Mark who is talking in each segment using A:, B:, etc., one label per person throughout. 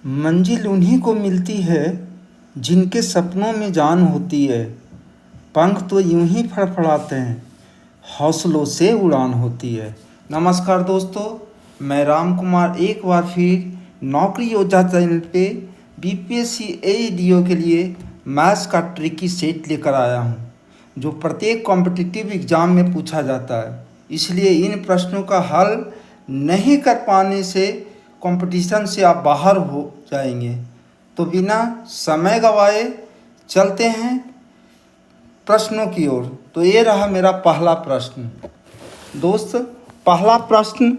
A: मंजिल उन्हीं को मिलती है जिनके सपनों में जान होती है। पंख तो यूं ही फड़फड़ाते हैं, हौसलों से उड़ान होती है। नमस्कार दोस्तों, मैं राम कुमार एक बार फिर नौकरी योद्धा चैनल पे बीपीएससी एईडीओ के लिए मैथ्स का ट्रिकी सेट लेकर आया हूँ, जो प्रत्येक कॉम्पिटिटिव एग्ज़ाम में पूछा जाता है। इसलिए इन प्रश्नों का हल नहीं कर पाने से कंपटीशन से आप बाहर हो जाएंगे। तो बिना समय गवाए चलते हैं प्रश्नों की ओर। तो ये रहा मेरा पहला प्रश्न। दोस्त, पहला प्रश्न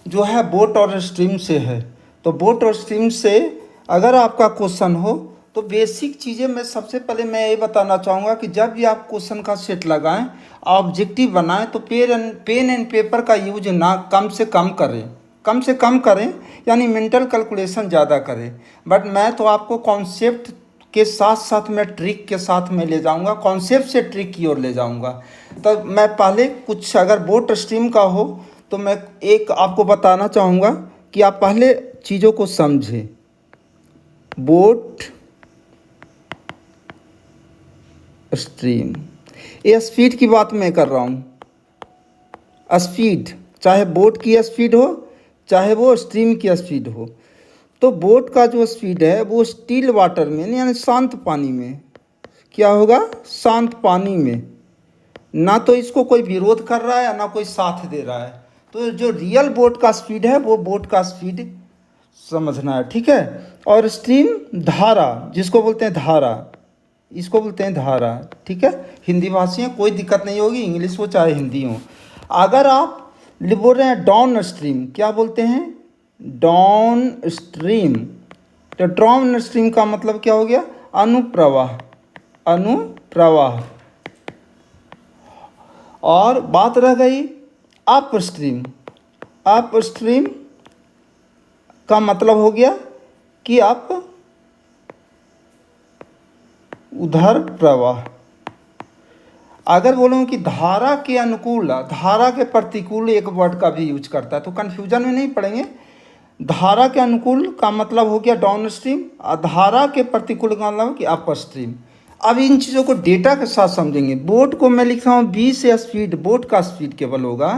A: जो है बोट और स्ट्रीम से है। तो बोट और स्ट्रीम से अगर आपका क्वेश्चन हो तो बेसिक चीज़ें मैं सबसे पहले मैं ये बताना चाहूँगा कि जब भी आप क्वेश्चन का सेट लगाएं, ऑब्जेक्टिव बनाएं, तो पेन एंड पेपर का यूज ना कम से कम करें, यानी मेंटल कैलकुलेशन ज़्यादा करें। बट मैं तो आपको कॉन्सेप्ट के साथ साथ मैं ट्रिक के साथ में ले जाऊंगा, कॉन्सेप्ट से ट्रिक की ओर ले जाऊंगा। तो मैं पहले कुछ अगर बोट स्ट्रीम का हो तो मैं एक आपको बताना चाहूँगा कि आप पहले चीज़ों को समझें। बोट स्ट्रीम, ये स्पीड की बात मैं कर रहा हूँ। स्पीड, चाहे बोट की स्पीड हो चाहे वो स्ट्रीम की स्पीड हो। तो बोट का जो स्पीड है वो स्टिल वाटर में यानी शांत पानी में क्या होगा, शांत पानी में। ना तो इसको कोई विरोध कर रहा है ना कोई साथ दे रहा है। तो जो रियल बोट का स्पीड है वो बोट का स्पीड समझना है, ठीक है। और स्ट्रीम धारा, जिसको बोलते हैं धारा, इसको बोलते हैं धारा, ठीक है। हिंदी भाषी हैं, कोई दिक्कत नहीं होगी, इंग्लिश हो चाहे हिंदी हो। अगर आप बोल रहे हैं डाउन स्ट्रीम, क्या बोलते हैं, डाउन स्ट्रीम। तो डाउन स्ट्रीम का मतलब क्या हो गया, अनुप्रवाह, अनुप्रवाह। और बात रह गई अप स्ट्रीम। अप स्ट्रीम का मतलब हो गया कि आप उधर प्रवाह। अगर बोलूँ कि धारा के अनुकूल, धारा के प्रतिकूल एक वर्ड का भी यूज करता है, तो कन्फ्यूजन में नहीं पड़ेंगे। धारा के अनुकूल का मतलब हो गया डाउन स्ट्रीम, और धारा के प्रतिकूल का मतलब कि अप स्ट्रीम। अब इन चीज़ों को डेटा के साथ समझेंगे। बोट को मैं लिख रहा हूँ बी से स्पीड, बोट का स्पीड केवल होगा।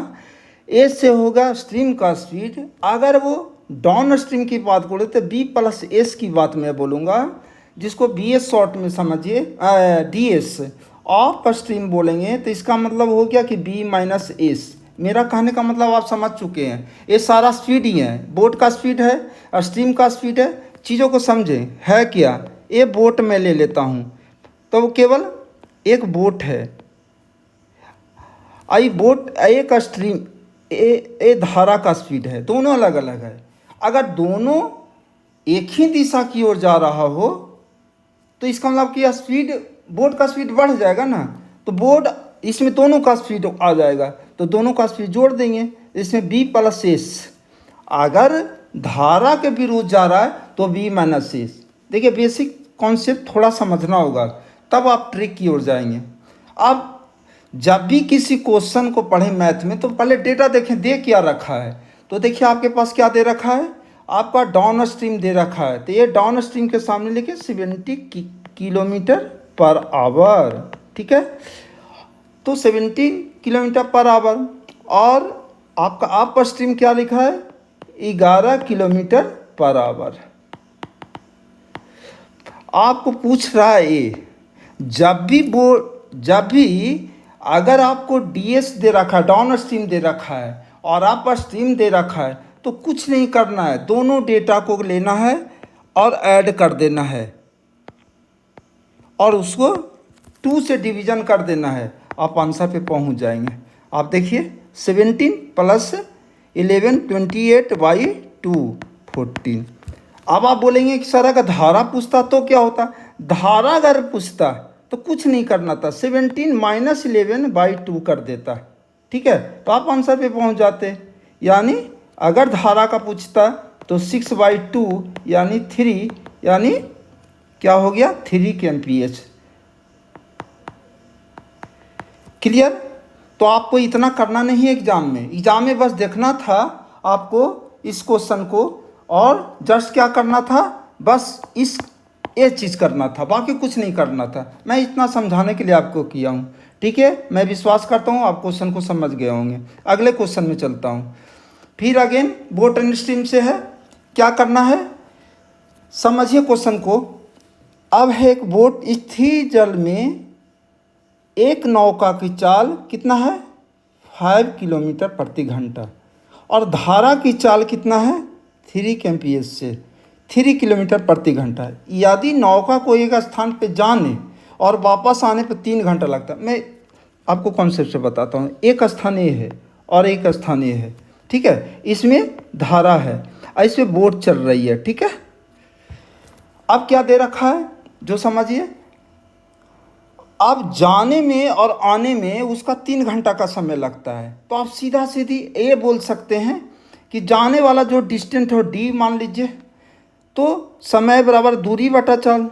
A: ए से होगा स्ट्रीम का स्पीड। अगर वो डाउन स्ट्रीम की बात करें तो बी प्लस एस की बात मैं बोलूँगा, जिसको बी एस शॉर्ट में समझिए, डी एस। अप स्ट्रीम बोलेंगे तो इसका मतलब हो गया कि बी माइनस एस। मेरा कहने का मतलब आप समझ चुके हैं, ये सारा स्पीड ही है। बोट का स्पीड है, स्ट्रीम का स्पीड है। चीज़ों को समझें, है क्या। ये बोट मैं ले लेता हूँ तो वो केवल एक बोट है। आई बोट एक स्ट्रीम, ए धारा का स्पीड है, दोनों अलग अलग है। अगर दोनों एक ही दिशा की ओर जा रहा हो तो इसका मतलब कि स्पीड, बोट का स्पीड बढ़ जाएगा ना। तो बोट इसमें दोनों का स्पीड आ जाएगा, तो दोनों का स्पीड जोड़ देंगे, इसमें बी प्लस एस। अगर धारा के विरुद्ध जा रहा है तो बी माइनस एस। देखिए बेसिक कॉन्सेप्ट थोड़ा समझना होगा, तब आप ट्रिक की ओर जाएंगे। अब जब भी किसी क्वेश्चन को पढ़ें मैथ में तो पहले डेटा देखें, दे क्या रखा है। तो देखिए आपके पास क्या दे रखा है, आपका डाउन स्ट्रीम दे रखा है। तो ये डाउन स्ट्रीम के सामने लिखे 70 किलोमीटर पर आवर, ठीक है। तो 17 किलोमीटर पर आवर। और आपका अप स्ट्रीम क्या लिखा है, 11 किलोमीटर पर आवर। आपको पूछ रहा है ये, जब भी अगर आपको डीएस दे रखा है, डाउन स्ट्रीम दे रखा है, और अप स्ट्रीम दे रखा है, तो कुछ नहीं करना है, दोनों डेटा को लेना है और ऐड कर देना है और उसको 2 से डिवीज़न कर देना है, आप आंसर पे पहुंच जाएंगे। आप देखिए 17 प्लस 11 28 बाई 2 14। अब आप बोलेंगे कि सर अगर धारा पूछता तो क्या होता। धारा अगर पूछता तो कुछ नहीं करना था, 17 माइनस 11 बाई 2 कर देता, ठीक है, तो आप आंसर पे पहुंच जाते। यानी अगर धारा का पूछता तो 6 बाई 2 यानी 3, यानी क्या हो गया 3 kmph। क्लियर। तो आपको इतना करना नहीं है एग्जाम में बस देखना था आपको इस क्वेश्चन को, और जस्ट क्या करना था, बस ये चीज़ करना था, बाकी कुछ नहीं करना था। मैं इतना समझाने के लिए आपको किया हूँ, ठीक है। मैं विश्वास करता हूँ आप क्वेश्चन को समझ गए होंगे। अगले क्वेश्चन में चलता हूँ। फिर अगेन बोट एंड स्ट्रीम से है, क्या करना है समझिए क्वेश्चन को। अब है एक बोट स्थिर जल में, एक नौका की चाल कितना है 5 किलोमीटर प्रति घंटा, और धारा की चाल कितना है 3 kmph से 3 किलोमीटर प्रति घंटा। यदि नौका को एक स्थान पे जाने और वापस आने पे 3 घंटा लगता है। मैं आपको कॉन्सेप्ट से बताता हूँ। एक स्थान ये है और एक स्थान ये है, ठीक है। इसमें धारा है और इसमें बोट चल रही है, ठीक है। अब क्या दे रखा है जो समझिए। अब जाने में और आने में उसका 3 घंटा का समय लगता है, तो आप सीधा सीधी ये बोल सकते हैं कि जाने वाला जो डिस्टेंस हो डी मान लीजिए, तो समय बराबर दूरी बटा चाल,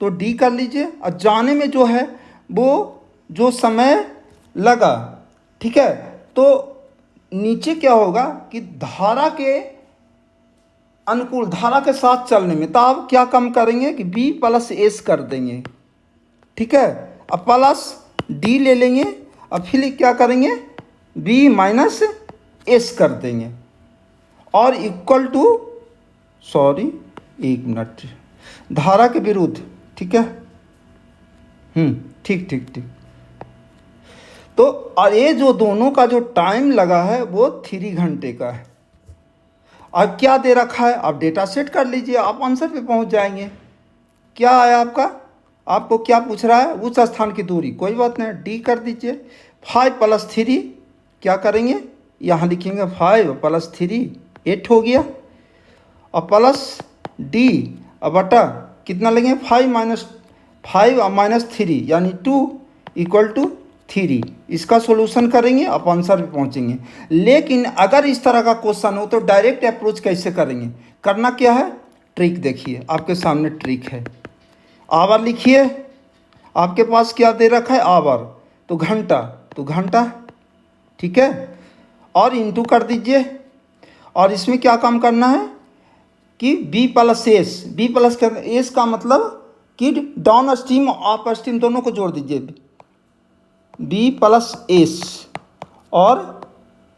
A: तो डी कर लीजिए। और जाने में जो है वो जो समय लगा, ठीक है, तो नीचे क्या होगा कि धारा के अनुकूल, धारा के साथ चलने में, तो आप क्या कम करेंगे कि बी प्लस एस कर देंगे, ठीक है। अब प्लस डी ले लेंगे और फिर क्या करेंगे बी माइनस एस कर देंगे और इक्वल टू, सॉरी 1 मिनट, धारा के विरुद्ध, ठीक है। ठीक ठीक ठीक। तो और ये जो दोनों का जो टाइम लगा है वो 3 घंटे का है। अब क्या दे रखा है, आप डेटा सेट कर लीजिए, आप आंसर पे पहुंच जाएंगे। क्या आया आपका, आपको क्या पूछ रहा है, उस स्थान की दूरी, कोई बात नहीं, डी कर दीजिए। 5 + 3 क्या करेंगे, यहाँ लिखेंगे 5 + 3 8 हो गया, और प्लस डी अब बटा कितना लेंगे 5 - 3 यानी 2 = 3। इसका सोल्यूशन करेंगे, आप आंसर पे पहुंचेंगे। लेकिन अगर इस तरह का क्वेश्चन हो तो डायरेक्ट अप्रोच कैसे करेंगे, करना क्या है, ट्रिक देखिए, आपके सामने ट्रिक है। आवर लिखिए, आपके पास क्या दे रखा है आवर, तो घंटा, तो घंटा, ठीक है, और इंटू कर दीजिए। और इसमें क्या काम करना है कि B plus S, B plus S का मतलब कि डाउन स्ट्रीम अप स्ट्रीम दोनों को जोड़ दीजिए, बी प्लस एस और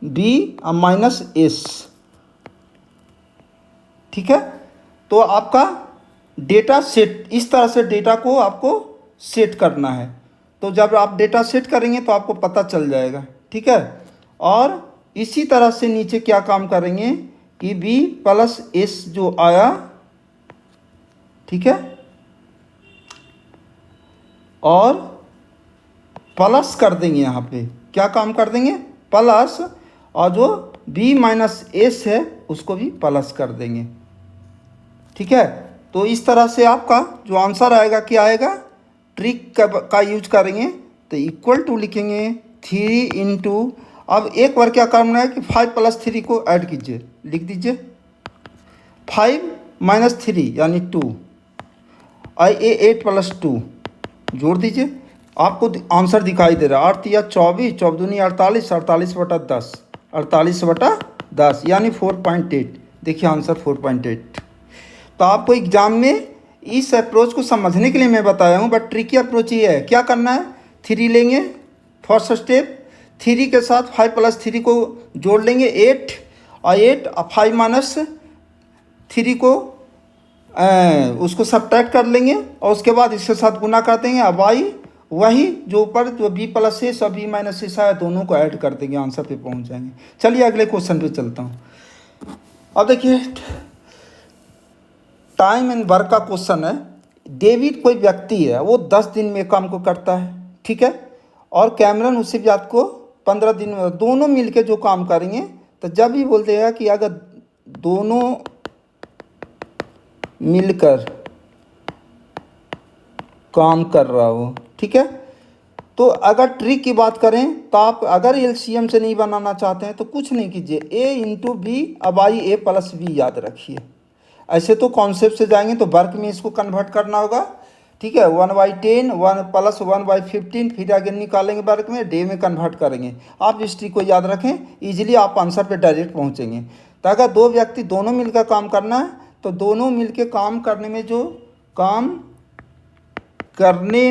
A: बी माइनस एस, ठीक है। तो आपका डेटा सेट, इस तरह से डेटा को आपको सेट करना है। तो जब आप डेटा सेट करेंगे तो आपको पता चल जाएगा, ठीक है। और इसी तरह से नीचे क्या काम करेंगे कि बी प्लस एस जो आया, ठीक है, और प्लस कर देंगे, यहाँ पे क्या काम कर देंगे प्लस, और जो बी माइनस एस है उसको भी प्लस कर देंगे, ठीक है। तो इस तरह से आपका जो आंसर आएगा क्या आएगा, ट्रिक का यूज करेंगे तो इक्वल टू लिखेंगे 3 × अब एक बार क्या करना है कि 5 + 3 को ऐड कीजिए, लिख दीजिए 5 - 3 यानी 2, और 8 + 2 जोड़ दीजिए, आपको आंसर दिखाई दे रहा है 8 या 24, 24 दूनी 48, 48/10, 48/10 यानी 4.8। देखिए आंसर 4.8। तो आपको एग्जाम में इस अप्रोच को समझने के लिए मैं बताया हूँ, बट ट्रिकी अप्रोच ये है, क्या करना है 3 लेंगे, फर्स्ट स्टेप 3 के साथ 5 + 3 को जोड़ लेंगे 8, और 8 और 5 - 3 को उसको सब्ट्रैक्ट कर लेंगे, और उसके बाद इसके साथ गुना कर देंगे। अब आई वही जो ऊपर जो बी प्लस एस और बी माइनस एस आया, दोनों को ऐड कर देंगे, आंसर पे पहुंच जाएंगे। चलिए अगले क्वेश्चन पे चलता हूँ। अब देखिए टाइम एंड वर्क का क्वेश्चन है। डेविड कोई व्यक्ति है, वो 10 दिन में काम को करता है, ठीक है, और कैमरन उसी बात को 15 दिन में, दोनों मिलके जो काम करेंगे, तो जब भी बोल देगा कि अगर दोनों मिलकर काम कर रहा हो, ठीक है। तो अगर ट्रिक की बात करें तो आप अगर एलसीएम से नहीं बनाना चाहते हैं तो कुछ नहीं कीजिए, a × b अब आई a + b याद रखिए। ऐसे तो कॉन्सेप्ट से जाएंगे तो वर्क में इसको कन्वर्ट करना होगा, ठीक है। 1/10 1 + 1/15 फिर आगे निकालेंगे वर्क में, डे में कन्वर्ट करेंगे। आप इस ट्रिक को याद रखें, इजीली आप आंसर पे डायरेक्ट पहुंचेंगे। तो अगर 2 व्यक्ति दोनों मिलकर काम करना है तो दोनों मिलके काम करने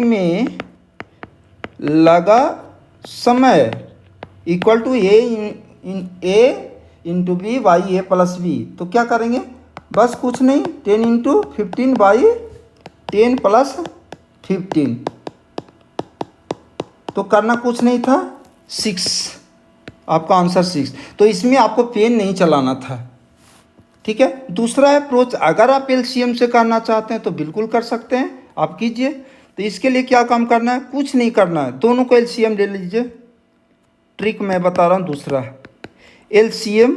A: में लगा समय equal to A into B by A plus B. तो क्या करेंगे, बस कुछ नहीं, 10 इंटू 15 बाई 10 प्लस 15, तो करना कुछ नहीं था, 6, आपका आंसर 6। तो इसमें आपको पेन नहीं चलाना था, ठीक है। दूसरा अप्रोच, अगर आप एलसीएम से करना चाहते हैं तो बिल्कुल कर सकते हैं, आप कीजिए। तो इसके लिए क्या काम करना है, कुछ नहीं करना है, दोनों को एलसीएम ले लीजिए। ट्रिक मैं बता रहा हूँ दूसरा, एलसीएम,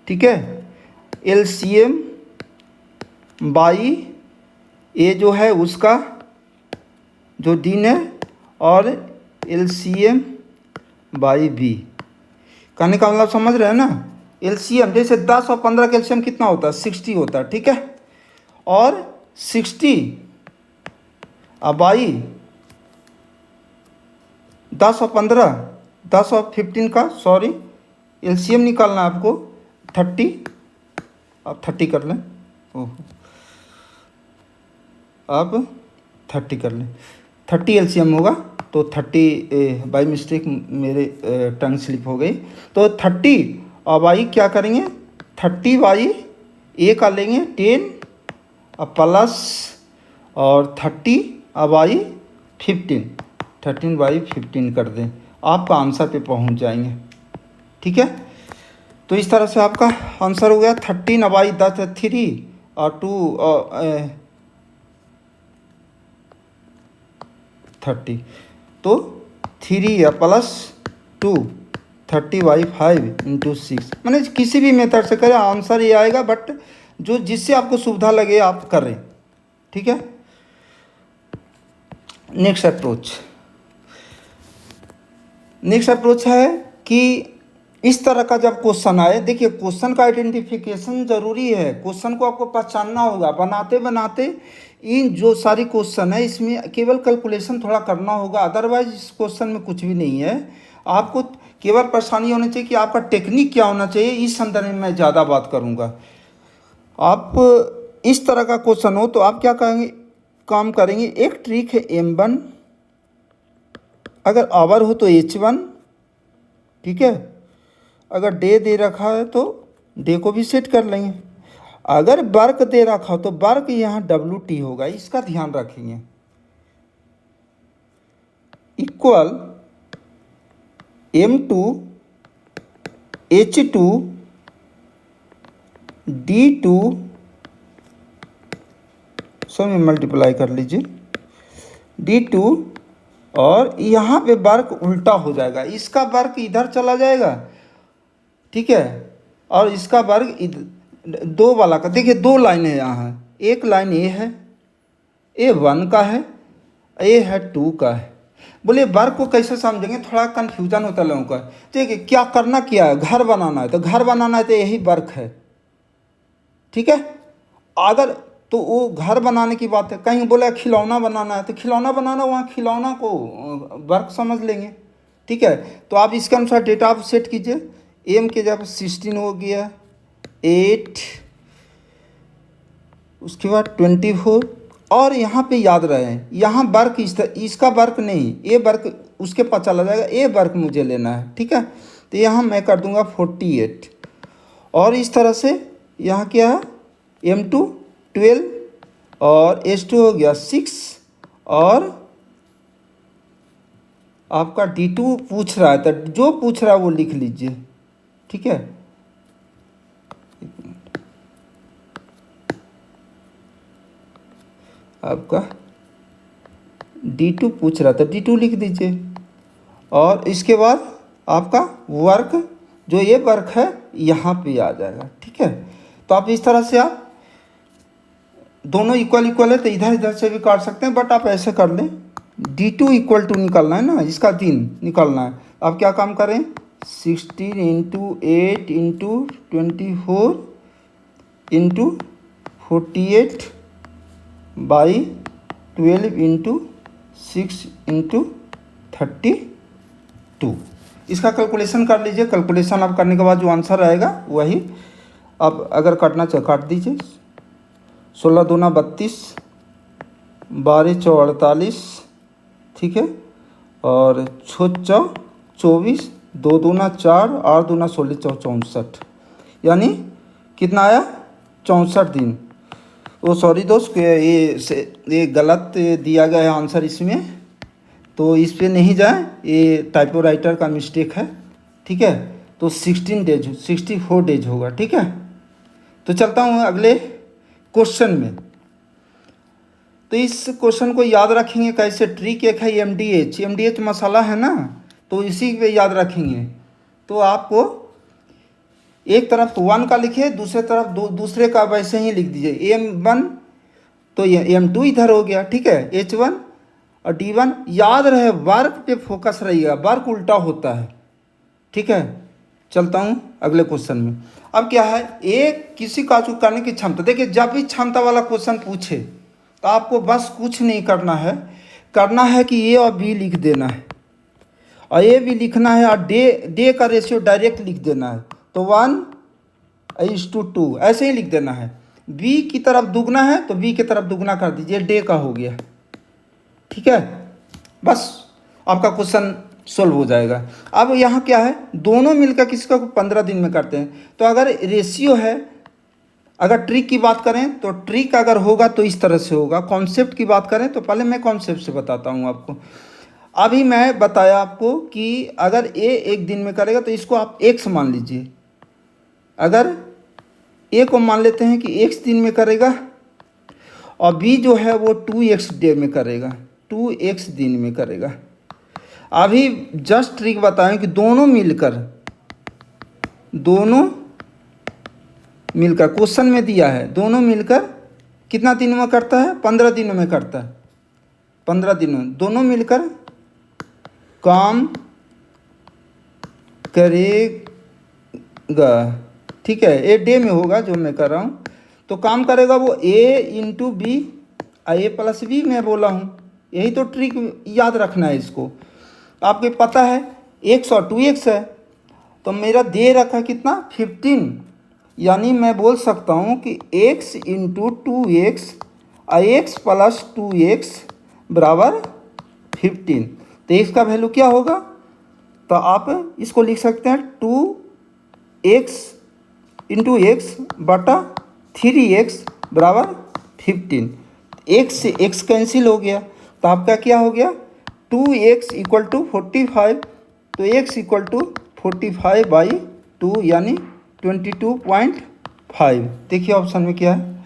A: ठीक है, एलसीएम बाई ए जो है उसका जो दिन है, और एलसीएम बाई बी। कहने का मतलब समझ रहे हैं ना। एलसीएम जैसे 10 और 15 का एलसीएम कितना होता है, 60 होता है, ठीक है। और 60 बाई 10 और 15, 10 और 15 का, सॉरी, एलसीएम निकालना है आपको 30, आप 30 कर लें, ओह आप 30 कर लें, 30 एलसीएम होगा। तो 30 बाई मिस्टेक मेरे टंग स्लिप हो गई। तो 30 और बाई क्या करेंगे, 30 बाई ए का लेंगे 10 प्लस और 30 बाई 15, 13 बाई 15 कर दें, आपका आंसर पे पहुंच जाएंगे, ठीक है। तो इस तरह से आपका आंसर हो गया 13 बाई 10 3 और 2 30, तो 3 या प्लस 2 30 बाई 5 इंटू 6, मैंने किसी भी मेथड से करें आंसर ये आएगा, बट जो जिससे आपको सुविधा लगे आप करें, ठीक है। नेक्स्ट अप्रोच है कि इस तरह का जब क्वेश्चन आए, देखिए क्वेश्चन का आइडेंटिफिकेशन जरूरी है, क्वेश्चन को आपको पहचानना होगा। बनाते बनाते इन जो सारी क्वेश्चन है इसमें केवल कैलकुलेशन थोड़ा करना होगा, अदरवाइज इस क्वेश्चन में कुछ भी नहीं है। आपको केवल परेशानी होनी चाहिए कि आपका टेक्निक क्या होना चाहिए, इस संदर्भ में मैं ज़्यादा बात करूँगा। आप इस तरह का क्वेश्चन हो तो आप क्या करेंगे, काम करेंगे, एक ट्रिक है M1, अगर आवर हो तो H1, ठीक है। अगर डे दे रखा है तो डे को भी सेट कर लेंगे। अगर वर्क दे रखा हो तो वर्क यहाँ WT होगा, इसका ध्यान रखेंगे, इक्वल M2 H2 D2, सब में मल्टीप्लाई कर लीजिए, D2, और यहाँ पे वर्क उल्टा हो जाएगा, इसका वर्क इधर चला जाएगा, ठीक है, और इसका वर्ग दो वाला का, देखिए 2 लाइनें यहाँ है, एक लाइन ए है, A1 का है, ए है 2 का है। बोले वर्ग को कैसे समझेंगे, थोड़ा कन्फ्यूजन होता है लोगों का। ठीक है, क्या करना क्या है, घर बनाना है, तो घर बनाना है तो यही वर्ग है, ठीक है। अगर तो वो घर बनाने की बात है, कहीं बोला खिलौना बनाना है तो खिलौना बनाना, वहाँ खिलौना को वर्ग समझ लेंगे, ठीक है। तो आप इसके अनुसार डेटा आप सेट कीजिए। एम के जब 16 हो गया, 8, उसके बाद 24, और यहाँ पे याद रहे, यहाँ वर्क इसका वर्क नहीं, ये वर्क उसके पास चला जाएगा, ये वर्क मुझे लेना है, ठीक है। तो यहाँ मैं कर दूंगा 48, और इस तरह से यहाँ क्या है, M2 12 और H2 हो गया 6, और आपका D2 पूछ रहा है, तो जो पूछ रहा है वो लिख लीजिए, ठीक है। आपका D2 पूछ रहा था, D2 लिख दीजिए, और इसके बाद आपका वर्क जो ये वर्क है यहाँ पे आ जाएगा, ठीक है। तो आप इस तरह से आप दोनों इक्वल है तो इधर इधर से भी काट सकते हैं, बट आप ऐसे कर लें, D2 इक्वल टू निकालना है ना, इसका दिन निकालना है। आप क्या काम करें, 16 into 8 into 24 into 48 by 12 into 6 into 32, इसका कैलकुलेशन कर लीजिए। कैलकुलेशन आप करने के बाद जो आंसर आएगा वही अब अगर काटना चाहे काट दीजिए। 16 दूना 32, 12 चौ 48, ठीक है, और 6 चौ 24, 2 दूना 4, 8 दूना 16 चौ 64, यानी कितना आया 64 दिन। वो सॉरी दोस्त, ये गलत दिया गया है आंसर इसमें, तो इस पे नहीं जाए, ये टाइपोराइटर का मिस्टेक है, ठीक है। तो 16 डेज 64 डेज होगा, ठीक है। तो चलता हूँ अगले क्वेश्चन में। तो इस क्वेश्चन को याद रखेंगे कैसे, ट्रिक एक है एमडीएच मसाला है ना, तो इसी पे याद रखेंगे। तो आपको एक तरफ 1 का लिखे, दूसरे तरफ दूसरे का वैसे ही लिख दीजिए। M1 तो ये M2 इधर हो गया, ठीक है, H1 और D1। याद रहे वर्क पे फोकस रहिएगा, वर्क उल्टा होता है, ठीक है। चलता हूँ अगले क्वेश्चन में। अब क्या है, एक किसी का चूक करने की क्षमता। देखिए जब भी क्षमता वाला क्वेश्चन पूछे तो आपको बस कुछ नहीं करना है कि ए और बी लिख देना है, और ए भी लिखना है, और डे का रेशियो डायरेक्ट लिख देना है। तो 1:2 ऐसे ही लिख देना है। बी की तरफ दुगना है तो बी की तरफ दुगना कर दीजिए, डे का हो गया, ठीक है। बस आपका क्वेश्चन सोल्व हो जाएगा। अब यहाँ क्या है, दोनों मिलकर किसका 15 दिन में करते हैं। तो अगर रेशियो है, अगर ट्रिक की बात करें तो ट्रिक अगर होगा तो इस तरह से होगा। कॉन्सेप्ट की बात करें तो पहले मैं कॉन्सेप्ट से बताता हूँ आपको। अभी मैं बताया आपको कि अगर ए 1 दिन में करेगा तो इसको आप x मान लीजिए। अगर ए को मान लेते हैं कि x दिन में करेगा, और बी जो है वो 2x डे में करेगा, 2x दिन में करेगा। अभी जस्ट ट्रिक बताएं कि दोनों मिलकर क्वेश्चन में दिया है, दोनों मिलकर कितना दिन में करता है, 15 दिनों में करता है। 15 दिनों दोनों मिलकर काम करेगा, ठीक है। ए डे में होगा जो मैं कर रहा हूँ, तो काम करेगा वो A into B, A plus B मैं बोला हूँ। यही तो ट्रिक याद रखना है इसको। आपको पता है x और 2x है, तो मेरा दे रखा कितना 15, यानी मैं बोल सकता हूँ कि x into 2x x plus 2x बराबर 15। तो x का वैल्यू क्या होगा, तो आप इसको लिख सकते हैं 2x इंटू एक्स बटा 3x बराबर 15। x से x कैंसिल हो गया, तो आपका क्या हो गया 2x इक्वल टू 45। तो x इक्वल टू 45/2 यानी 22.5। देखिए ऑप्शन में क्या है।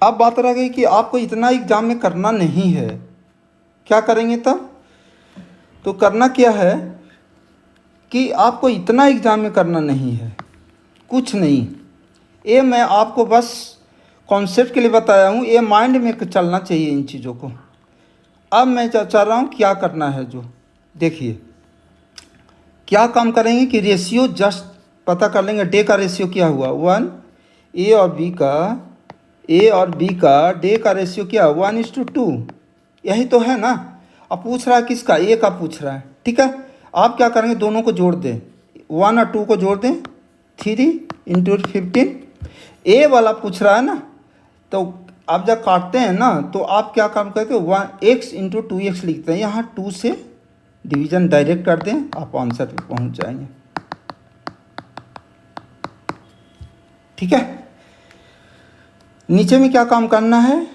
A: अब बात रह गई कि आपको इतना एग्जाम में करना नहीं है, क्या करेंगे तब। तो करना क्या है कि आपको इतना एग्जाम में करना नहीं है, कुछ नहीं। ये मैं आपको बस कॉन्सेप्ट के लिए बताया हूँ, ये माइंड में चलना चाहिए इन चीज़ों को। अब मैं चाह रहा हूँ क्या करना है, जो देखिए क्या काम करेंगे कि रेशियो जस्ट पता कर लेंगे। डे का रेशियो क्या हुआ 1, ए और बी का डे का रेशियो क्या 1:2, यही तो है ना। अब पूछ रहा है किसका, ए का पूछ रहा है, ठीक है। आप क्या करेंगे, दोनों को जोड़ दें, 1 और 2 को जोड़ दें, 3 इंटू 15। ए वाला पूछ रहा है ना, तो आप जब काटते हैं ना तो आप क्या काम करते हो 1x इंटू 2x लिखते हैं, यहाँ 2 से डिवीजन डायरेक्ट कर दें, आप आंसर पे पहुंच जाएंगे, ठीक है। नीचे में क्या काम करना है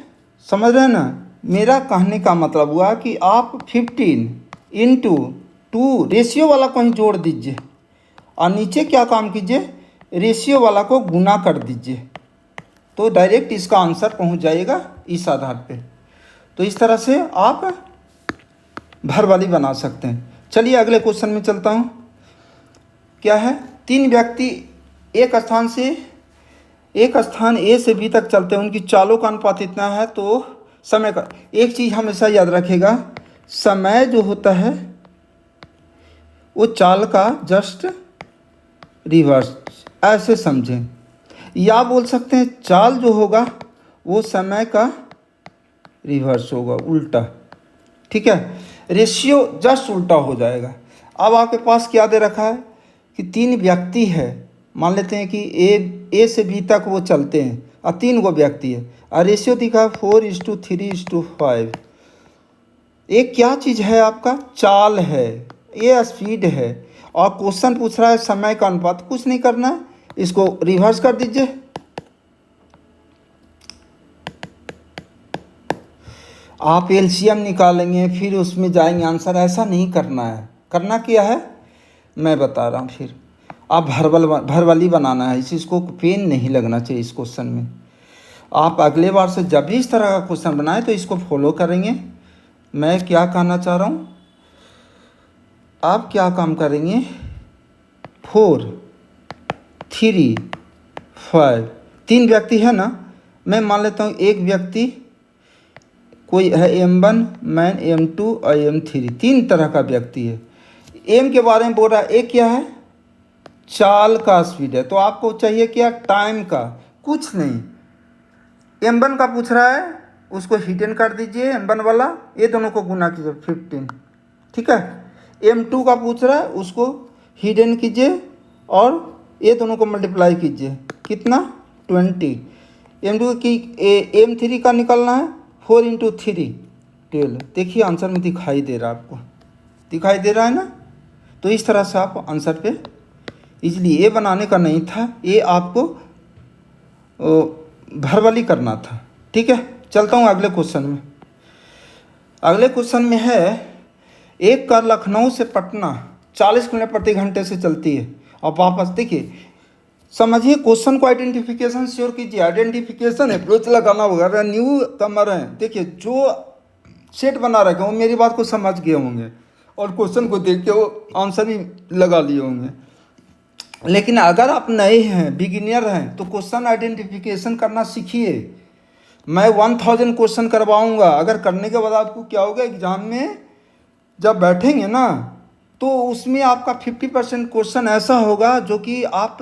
A: समझ रहे हैं ना। मेरा कहने का मतलब हुआ कि आप 15 इंटू 2 रेशियो वाला को ही जोड़ दीजिए, और नीचे क्या काम कीजिए रेशियो वाला को गुना कर दीजिए, तो डायरेक्ट इसका आंसर पहुंच जाएगा इस आधार पे। तो इस तरह से आप भर वाली बना सकते हैं। चलिए अगले क्वेश्चन में चलता हूं। क्या है, 3 व्यक्ति एक स्थान ए से बी तक चलते हैं, उनकी चालों का अनुपात इतना है, तो समय का एक चीज़ हमेशा याद रखेगा, समय जो होता है वो चाल का जस्ट रिवर्स, ऐसे समझें। या बोल सकते हैं चाल जो होगा वो समय का रिवर्स होगा, उल्टा, ठीक है। रेशियो जस्ट उल्टा हो जाएगा। अब आपके पास क्या दे रखा है कि 3 व्यक्ति है, मान लेते हैं कि ए से बी तक वो चलते हैं और 3 गो व्यक्ति है और रेशियो दिखा 4:3:5। ये क्या चीज़ है? आपका चाल है, ये स्पीड है। और क्वेश्चन पूछ रहा है समय का अनुपात। कुछ नहीं करना है, इसको रिवर्स कर दीजिए। आप एलसीएम निकालेंगे फिर उसमें जाएंगे आंसर, ऐसा नहीं करना है। करना क्या है मैं बता रहा हूँ। फिर आप भरवाली बनाना है, इसको पेन नहीं लगना चाहिए इस क्वेश्चन में। आप अगले बार से जब भी इस तरह का क्वेश्चन बनाए तो इसको फॉलो करेंगे। मैं क्या कहना चाह रहा हूँ, आप क्या काम करेंगे, 4, 3, 5, 3 व्यक्ति है ना। मैं मान लेता हूँ एक व्यक्ति कोई है M1 मैन, M2 और M3, 3 तरह का व्यक्ति है। एम के बारे में बोल रहा है, एक क्या है, चाल का स्पीड है। तो आपको चाहिए क्या, टाइम का। कुछ नहीं, M1 का पूछ रहा है, उसको हिडन कर दीजिए M1 वाला, ये दोनों को गुना कीजिए 15, ठीक है। M2 का पूछ रहा है, उसको हिडन कीजिए और ये दोनों को मल्टीप्लाई कीजिए, कितना 20। M2 की M3 का निकलना है 4 × 3 12। देखिए आंसर में दिखाई दे रहा है, आपको दिखाई दे रहा है ना। तो इस तरह से आप आंसर पे इजली, ये बनाने का नहीं था, ये आपको भरवाली करना था, ठीक है। चलता हूँ अगले क्वेश्चन में। अगले क्वेश्चन में है, एक कार लखनऊ से पटना 40 किलोमीटर प्रति घंटे से चलती है और वापस। देखिए समझिए क्वेश्चन को, आइडेंटिफिकेशन श्योर कीजिए। आइडेंटिफिकेशन अप्रोच लगाना वगैरह, न्यू कमर हैं, देखिए जो सेट बना रखे वो मेरी बात को समझ गए होंगे और क्वेश्चन को देख के वो आंसर भी लगा लिए होंगे। लेकिन अगर आप नए हैं, बिगिनियर हैं, तो क्वेश्चन आइडेंटिफिकेशन करना सीखिए। मैं 1000 क्वेश्चन करवाऊंगा। अगर करने के बाद आपको क्या होगा, एग्जाम में जब बैठेंगे ना तो उसमें आपका 50% क्वेश्चन ऐसा होगा जो कि आप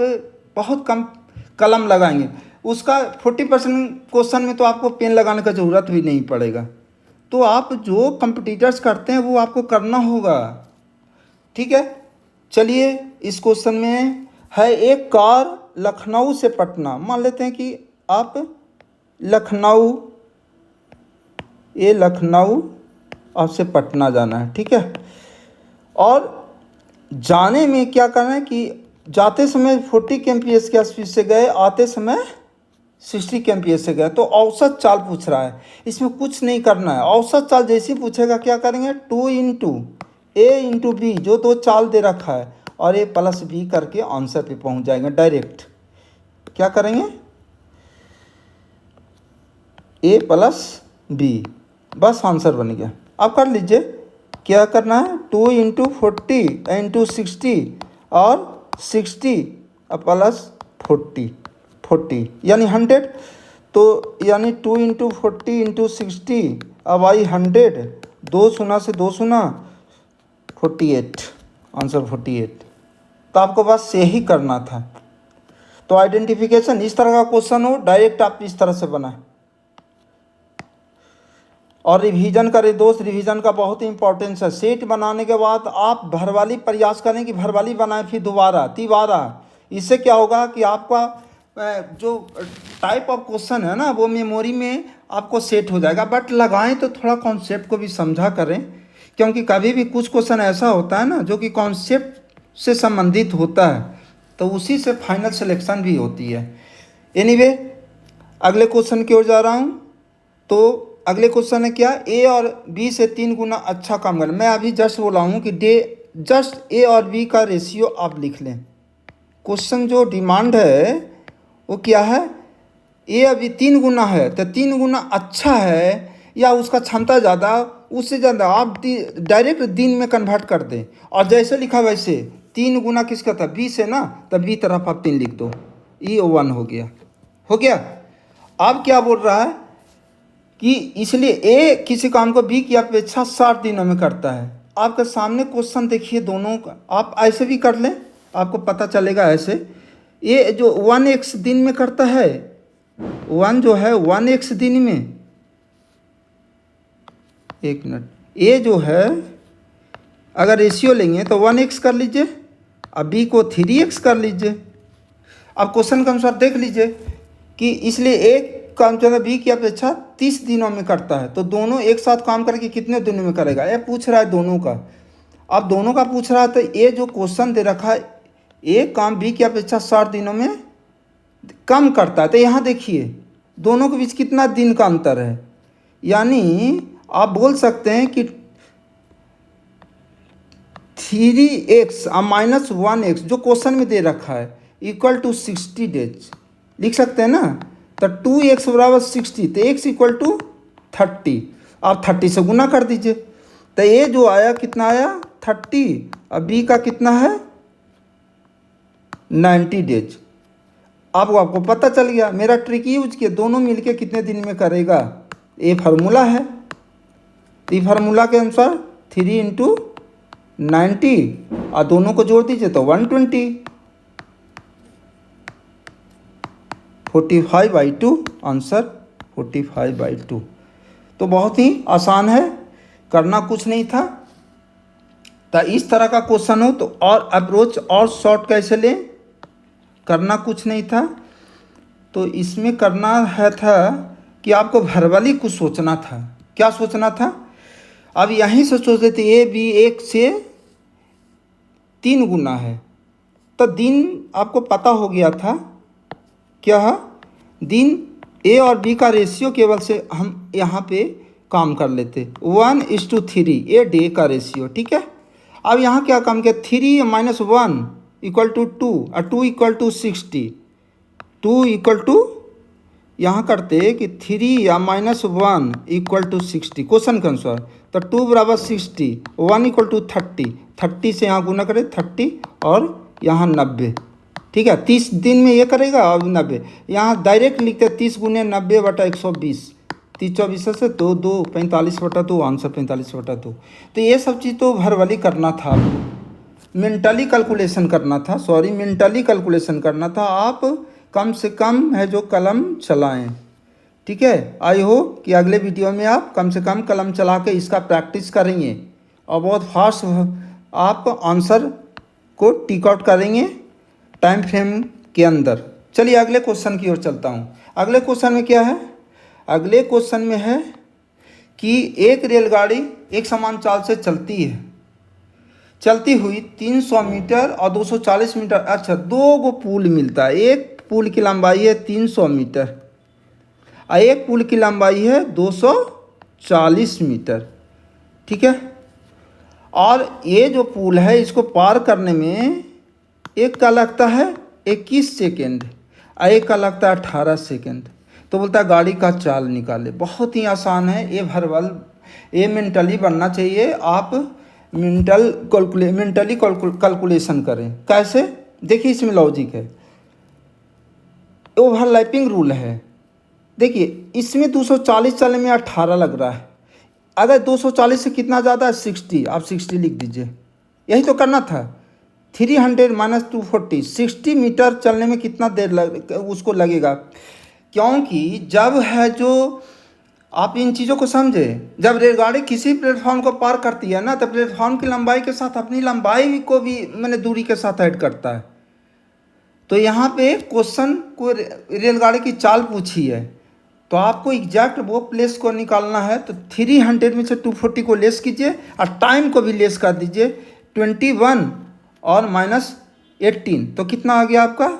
A: बहुत कम कलम लगाएंगे। उसका 40% क्वेश्चन में तो आपको पेन लगाने का ज़रूरत भी नहीं पड़ेगा। तो आप जो कंपटीटर्स करते हैं वो आपको करना होगा, ठीक है। चलिए इस क्वेश्चन में है, एक कार लखनऊ से पटना, मान लेते हैं कि आप लखनऊ, ये लखनऊ आपसे पटना जाना है, ठीक है। और जाने में क्या करना है कि जाते समय 40 kmph के स्पीड से गए, आते समय 60 kmph से गए। तो औसत चाल पूछ रहा है, इसमें कुछ नहीं करना है। औसत चाल जैसे पूछेगा क्या करेंगे, 2 × A × B, जो 2 चाल दे रखा है, और A + B करके आंसर पे पहुंच जाएंगे डायरेक्ट। क्या करेंगे, A + B, बस आंसर बन गया। आप कर लीजिए, क्या करना है, 2 × 40 × 60 और 60 + 40 यानी 100। तो यानी 2 × 40 × 60, अब आई 100, 2 शून्य से 2 शून्य, 48, आंसर 48। तो आपको बस यही करना था। तो आइडेंटिफिकेशन इस तरह का क्वेश्चन हो, डायरेक्ट आप इस तरह से बनाए। और रिवीजन करें दोस्त, रिवीजन का बहुत ही इंपॉर्टेंस है। सेट बनाने के बाद आप भरवाली प्रयास करें कि भरवाली बनाएं, फिर दोबारा तिबारा। इससे क्या होगा कि आपका जो टाइप ऑफ क्वेश्चन है ना वो मेमोरी में आपको सेट हो जाएगा। बट लगाएं तो थोड़ा कॉन्सेप्ट को भी समझा करें, क्योंकि कभी भी कुछ क्वेश्चन ऐसा होता है ना जो कि कॉन्सेप्ट से संबंधित होता है, तो उसी से फाइनल सिलेक्शन भी होती है। एनीवे अगले क्वेश्चन की ओर जा रहा हूँ। तो अगले क्वेश्चन है क्या, A और B से 3 गुना अच्छा काम करें। मैं अभी जस्ट बोला हूँ कि जस्ट A और B का रेशियो आप लिख लें। क्वेश्चन जो डिमांड है वो क्या है, A अभी 3 गुना है, तो 3 गुना अच्छा है या उसका क्षमता ज़्यादा, उससे ज़्यादा आप डायरेक्ट दिन में कन्वर्ट कर दें। और जैसे लिखा वैसे 3 गुना किसका था, B से ना, तो B तरफ आप 3 लिख दो, E 1 हो गया, हो गया। अब क्या बोल रहा है कि इसलिए A किसी काम को B की अपेक्षा 60 दिनों में करता है। आपके सामने क्वेश्चन देखिए दोनों का, आप ऐसे भी कर लें, आपको पता चलेगा ऐसे। ये जो 1x दिन में करता है, 1 जो है 1x दिन में, एक मिनट, A जो है अगर रेशियो लेंगे तो 1x कर लीजिए, अब B को 3x कर लीजिए, अब क्वेश्चन के अनुसार देख लीजिए कि इसलिए एक काम जो है बी की अपेक्षा 30 दिनों में करता है, तो दोनों एक साथ काम करके कितने दिनों में करेगा, ये पूछ रहा है दोनों का। अब दोनों का पूछ रहा है तो ये जो क्वेश्चन दे रखा है एक काम बी की अपेक्षा 60 दिनों में कम करता है, तो यहाँ देखिए दोनों के बीच कितना दिन का अंतर है, यानी आप बोल सकते हैं कि 3x माइनस 1x जो क्वेश्चन में दे रखा है इक्वल टू 60 डेज लिख सकते हैं ना। तो 2x बराबर 60, तो x इक्वल टू 30, आप 30 से गुना कर दीजिए, तो ये जो आया कितना आया 30, अब बी का कितना है 90 डेज। अब आपको पता चल गया, मेरा ट्रिक यूज किया, दोनों मिलके कितने दिन में करेगा, ये फार्मूला है। तो ये फार्मूला के अनुसार 3 इंटू 90 और दोनों को जोड़ दीजिए तो 120, 45/2 आंसर 45/2। तो बहुत ही आसान है, करना कुछ नहीं था। तो इस तरह का क्वेश्चन हो तो और अप्रोच और शॉर्ट कैसे लें, करना कुछ नहीं था। तो इसमें करना है था कि आपको वर्बली कुछ सोचना था। क्या सोचना था, अब यहीं से सोच लेते ए बी 1 से 3 गुना है, तो दिन आपको पता हो गया था क्या है, दिन ए और बी का रेशियो केवल से हम यहाँ पे काम कर लेते 1:3, ए डे का रेशियो, ठीक है। अब यहाँ क्या काम किया, 3 - 1 इक्वल टू 2 और 2 इक्वल टू 60, 2 इक्वल टू यहाँ करते कि 3 या -1 इक्वल टू 60 क्वेश्चन के अनुसार, तो 2 बराबर 60, 1 इक्वल टू 30, 30 से यहाँ गुना करें 30 और यहाँ 90, ठीक है। 30 दिन में ये करेगा और 90, यहाँ डायरेक्ट लिखते 30 गुने 90/120, 30 से 2 2 45/2 आंसर 45/2। तो ये सब चीज़ तो वर्बली करना था, मेंटली कैलकुलेशन करना था, मेंटली कैलकुलेशन करना था। आप कम से कम है जो कलम चलाएं, ठीक है। आई हो कि अगले वीडियो में आप कम से कम कलम चला के इसका प्रैक्टिस करेंगे और बहुत फास्ट आप आंसर को टिक आउट करेंगे टाइम फ्रेम के अंदर। चलिए अगले क्वेश्चन की ओर चलता हूँ। अगले क्वेश्चन में क्या है, अगले क्वेश्चन में है कि एक रेलगाड़ी एक समान चाल से चलती हुई 300 मीटर और 240 मीटर, अच्छा 2 गो पुल मिलता है, एक पुल की लंबाई है 300 मीटर और एक पुल की लंबाई है 240 मीटर, ठीक है। और ये जो पुल है इसको पार करने में एक का लगता है 21 सेकेंड और एक का लगता है 18 सेकेंड। तो बोलता है गाड़ी का चाल निकाले। बहुत ही आसान है, ये वर्बल, ये मेंटली बनना चाहिए। आप मेंटली कैलकुलेशन करें। कैसे, देखिए इसमें लॉजिक है, ओवरलैपिंग रूल है। देखिए इसमें 240 चलने में 18 लग रहा है, अगर 240 से कितना ज़्यादा है 60, आप 60 लिख दीजिए, यही तो करना था। 300 - 240, 60 मीटर चलने में कितना देर उसको लगेगा, क्योंकि जब है जो आप इन चीज़ों को समझे, जब रेलगाड़ी किसी प्लेटफॉर्म को पार करती है ना, तो प्लेटफॉर्म की लंबाई के साथ अपनी लंबाई को भी मैंने दूरी के साथ ऐड करता है। तो यहाँ पे क्वेश्चन को रेलगाड़ी की चाल पूछी है, तो आपको एग्जैक्ट वो प्लेस को निकालना है। तो 300 में से 240 को लेस कीजिए और टाइम को भी लेस कर दीजिए, 21 और -18, तो कितना आ गया आपका।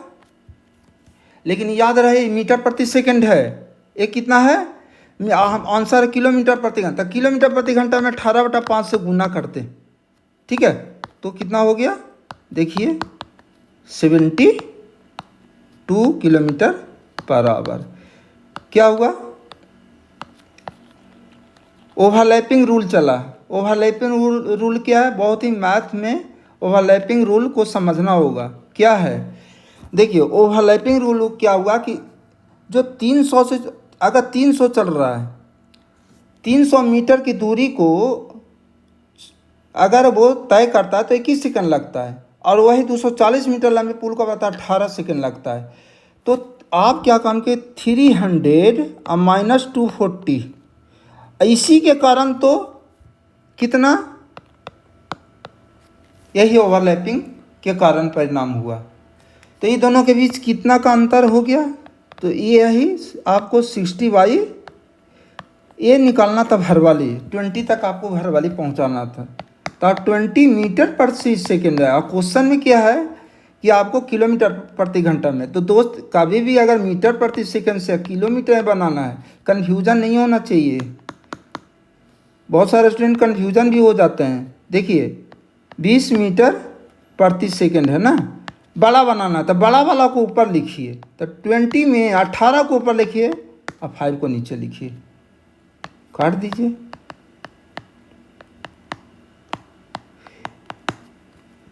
A: लेकिन याद रहे मीटर प्रति सेकंड है, ये कितना है, आंसर किलोमीटर प्रति घंटा। किलोमीटर प्रति घंटा में 18/5 से गुना करते, ठीक है। तो कितना हो गया, देखिए 72 किलोमीटर पर आवर। क्या हुआ, ओवरलैपिंग रूल चला। ओवरलैपिंग रूल क्या है, बहुत ही मैथ में ओवरलैपिंग रूल को समझना होगा। क्या है, देखिए ओवरलैपिंग रूल क्या हुआ कि जो 300 से, अगर 300 चल रहा है, 300 मीटर की दूरी को अगर वो तय करता है तो 21 सेकंड लगता है, और वही 240 मीटर लंबे पुल का बताया 18 सेकंड लगता है। तो आप क्या काम के 300 - 240, इसी के कारण तो कितना, यही ओवरलैपिंग के कारण परिणाम हुआ। तो ये दोनों के बीच कितना का अंतर हो गया, तो ये ही आपको 60/, ये निकालना था भर वाली, 20 तक आपको भर वाली पहुँचाना था। तो आप 20 मीटर प्रति सेकेंड है, और क्वेश्चन में क्या है कि आपको किलोमीटर प्रति घंटा में। तो दोस्त कभी भी अगर मीटर प्रति सेकंड से किलोमीटर में बनाना है, कन्फ्यूज़न नहीं होना चाहिए। बहुत सारे स्टूडेंट कन्फ्यूज़न भी हो जाते हैं। देखिए 20 मीटर प्रति सेकंड है ना, बड़ा बनाना है तो बड़ा वाला को ऊपर लिखिए, तो 20 में 18 को ऊपर लिखिए और 5 को नीचे लिखिए, काट दीजिए।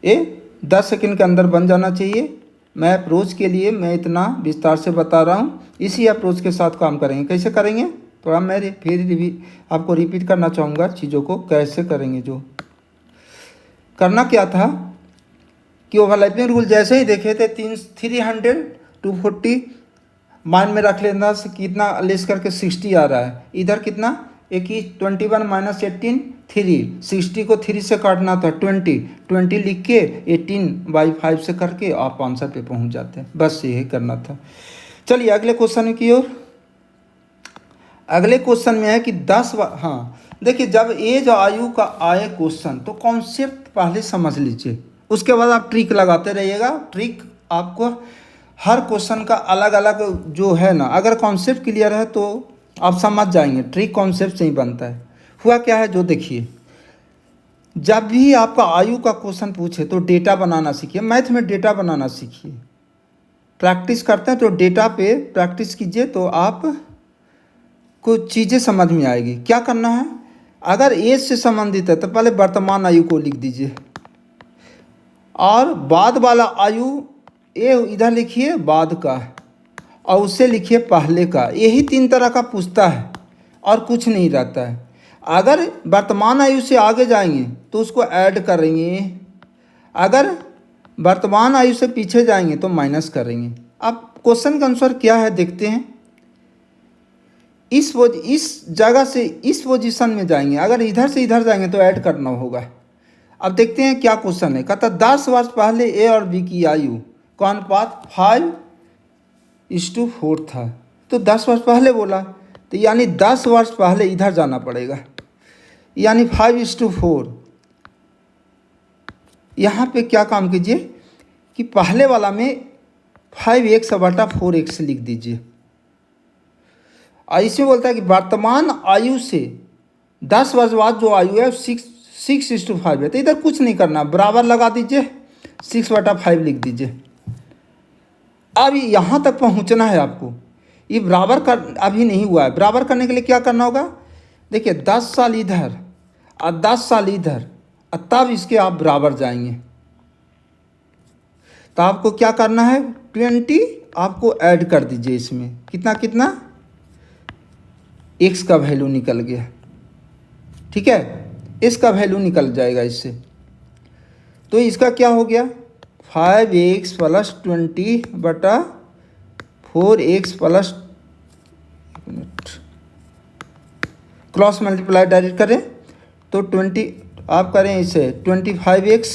A: ये 10 सेकंड के अंदर बन जाना चाहिए। मैं अप्रोच के लिए मैं इतना विस्तार से बता रहा हूँ, इसी अप्रोच के साथ काम करेंगे। कैसे करेंगे थोड़ा मैं फिर आपको रिपीट करना चाहूँगा चीज़ों को, कैसे करेंगे। जो करना क्या था कि ओवरलैपिंग रूल जैसे ही देखे थे 300 240 माइंड में रख लेना से कितना लेस करके 60 आ रहा है। इधर कितना 21 21 माइनस 18 3, 60 को 3 से काटना था 20 लिख के 18/5 से करके आप आंसर पे पहुंच जाते हैं। बस यही करना था। चलिए अगले क्वेश्चन की ओर। अगले क्वेश्चन में है कि 10 हाँ देखिए, जब एज आयु का आए क्वेश्चन तो कॉन्सेप्ट पहले समझ लीजिए, उसके बाद आप ट्रिक लगाते रहिएगा। ट्रिक आपको हर क्वेश्चन का अलग अलग जो है ना, अगर कॉन्सेप्ट क्लियर है तो आप समझ जाएंगे। ट्रिक कॉन्सेप्ट से ही बनता है। हुआ क्या है जो देखिए, जब भी आपका आयु का क्वेश्चन पूछे तो डेटा बनाना सीखिए। मैथ में डेटा बनाना सीखिए। प्रैक्टिस करते हैं तो डेटा पे प्रैक्टिस कीजिए तो आप कुछ चीज़ें समझ में आएगी। क्या करना है, अगर एज से संबंधित है तो पहले वर्तमान आयु को लिख दीजिए, और बाद वाला आयु ये इधर लिखिए बाद का, और उससे लिखिए पहले का। यही 3 तरह का पूछता है और कुछ नहीं रहता है। अगर वर्तमान आयु से आगे जाएंगे तो उसको ऐड करेंगे, अगर वर्तमान आयु से पीछे जाएंगे तो माइनस करेंगे। अब क्वेश्चन का आंसर क्या है देखते हैं। इस जगह से इस पोजीशन में जाएंगे, अगर इधर से इधर जाएंगे तो ऐड करना होगा। अब देखते हैं क्या क्वेश्चन है। कहता 10 वर्ष पहले ए और बी की आयु का अनुपात 5:4 था। तो 10 वर्ष पहले बोला, तो यानी 10 वर्ष पहले इधर जाना पड़ेगा, यानी 5:4। यहाँ पे क्या काम कीजिए कि पहले वाला में 5x/4x लिख दीजिए। इसमें बोलता है कि वर्तमान आयु से 10 वर्ष बाद जो आयु है 6:5 है। तो इधर कुछ नहीं करना, बराबर लगा दीजिए, 6/5 लिख दीजिए। अब यहाँ तक पहुँचना है आपको। ये बराबर कर अभी नहीं हुआ है। बराबर करने के लिए क्या करना होगा, देखिए 10 साल इधर और 10 साल इधर, और तब इसके आप बराबर जाएंगे। तो आपको क्या करना है, 20 आपको ऐड कर दीजिए इसमें। कितना कितना, x का वैल्यू निकल गया, ठीक है, इसका वैल्यू निकल जाएगा इससे। तो इसका क्या हो गया, 5x + 20/4x + cross multiply direct करें तो 20 आप करें इसे 25x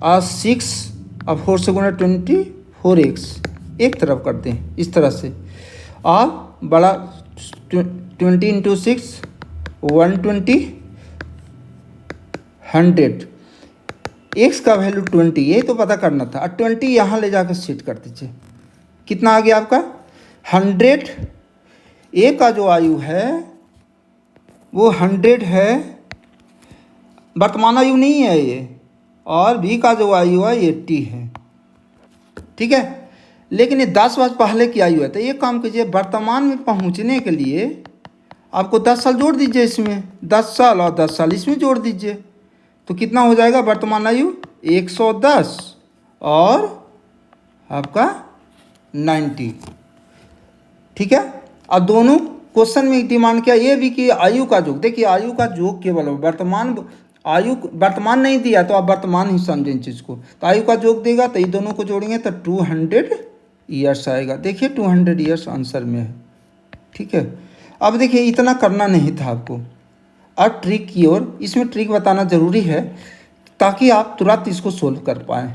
A: और 6 और 4 से गुणा 24x एक तरफ करते हैं इस तरह से। आप बड़ा 20 × 6 120 100, x का वैल्यू 20, ये तो पता करना था। और 20 यहाँ ले जाकर सेट कर दीजिए। कितना आ गया आपका 100। ए का जो आयु है वो 100 है, वर्तमान आयु नहीं है ये, और बी का जो आयु है 80 है, ठीक है। लेकिन ये 10 वर्ष पहले की आयु है। तो ये काम कीजिए, वर्तमान में पहुंचने के लिए आपको 10 साल जोड़ दीजिए इसमें, 10 साल और 10 साल इसमें जोड़ दीजिए। तो कितना हो जाएगा, वर्तमान आयु 110 और आपका 90, ठीक है। अब दोनों क्वेश्चन में डिमांड किया ये भी कि आयु का योग। देखिए आयु का योग केवल वर्तमान आयु, वर्तमान नहीं दिया तो आप वर्तमान ही समझें चीज़ को। तो आयु का योग देगा तो ये दोनों को जोड़ेंगे तो 200 ईयर्स आएगा। देखिए 200 ईयर्स आंसर में है, ठीक है। अब देखिए इतना करना नहीं था आपको। अब ट्रिक की ओर, इसमें ट्रिक बताना ज़रूरी है ताकि आप तुरंत इसको सोल्व कर पाएँ।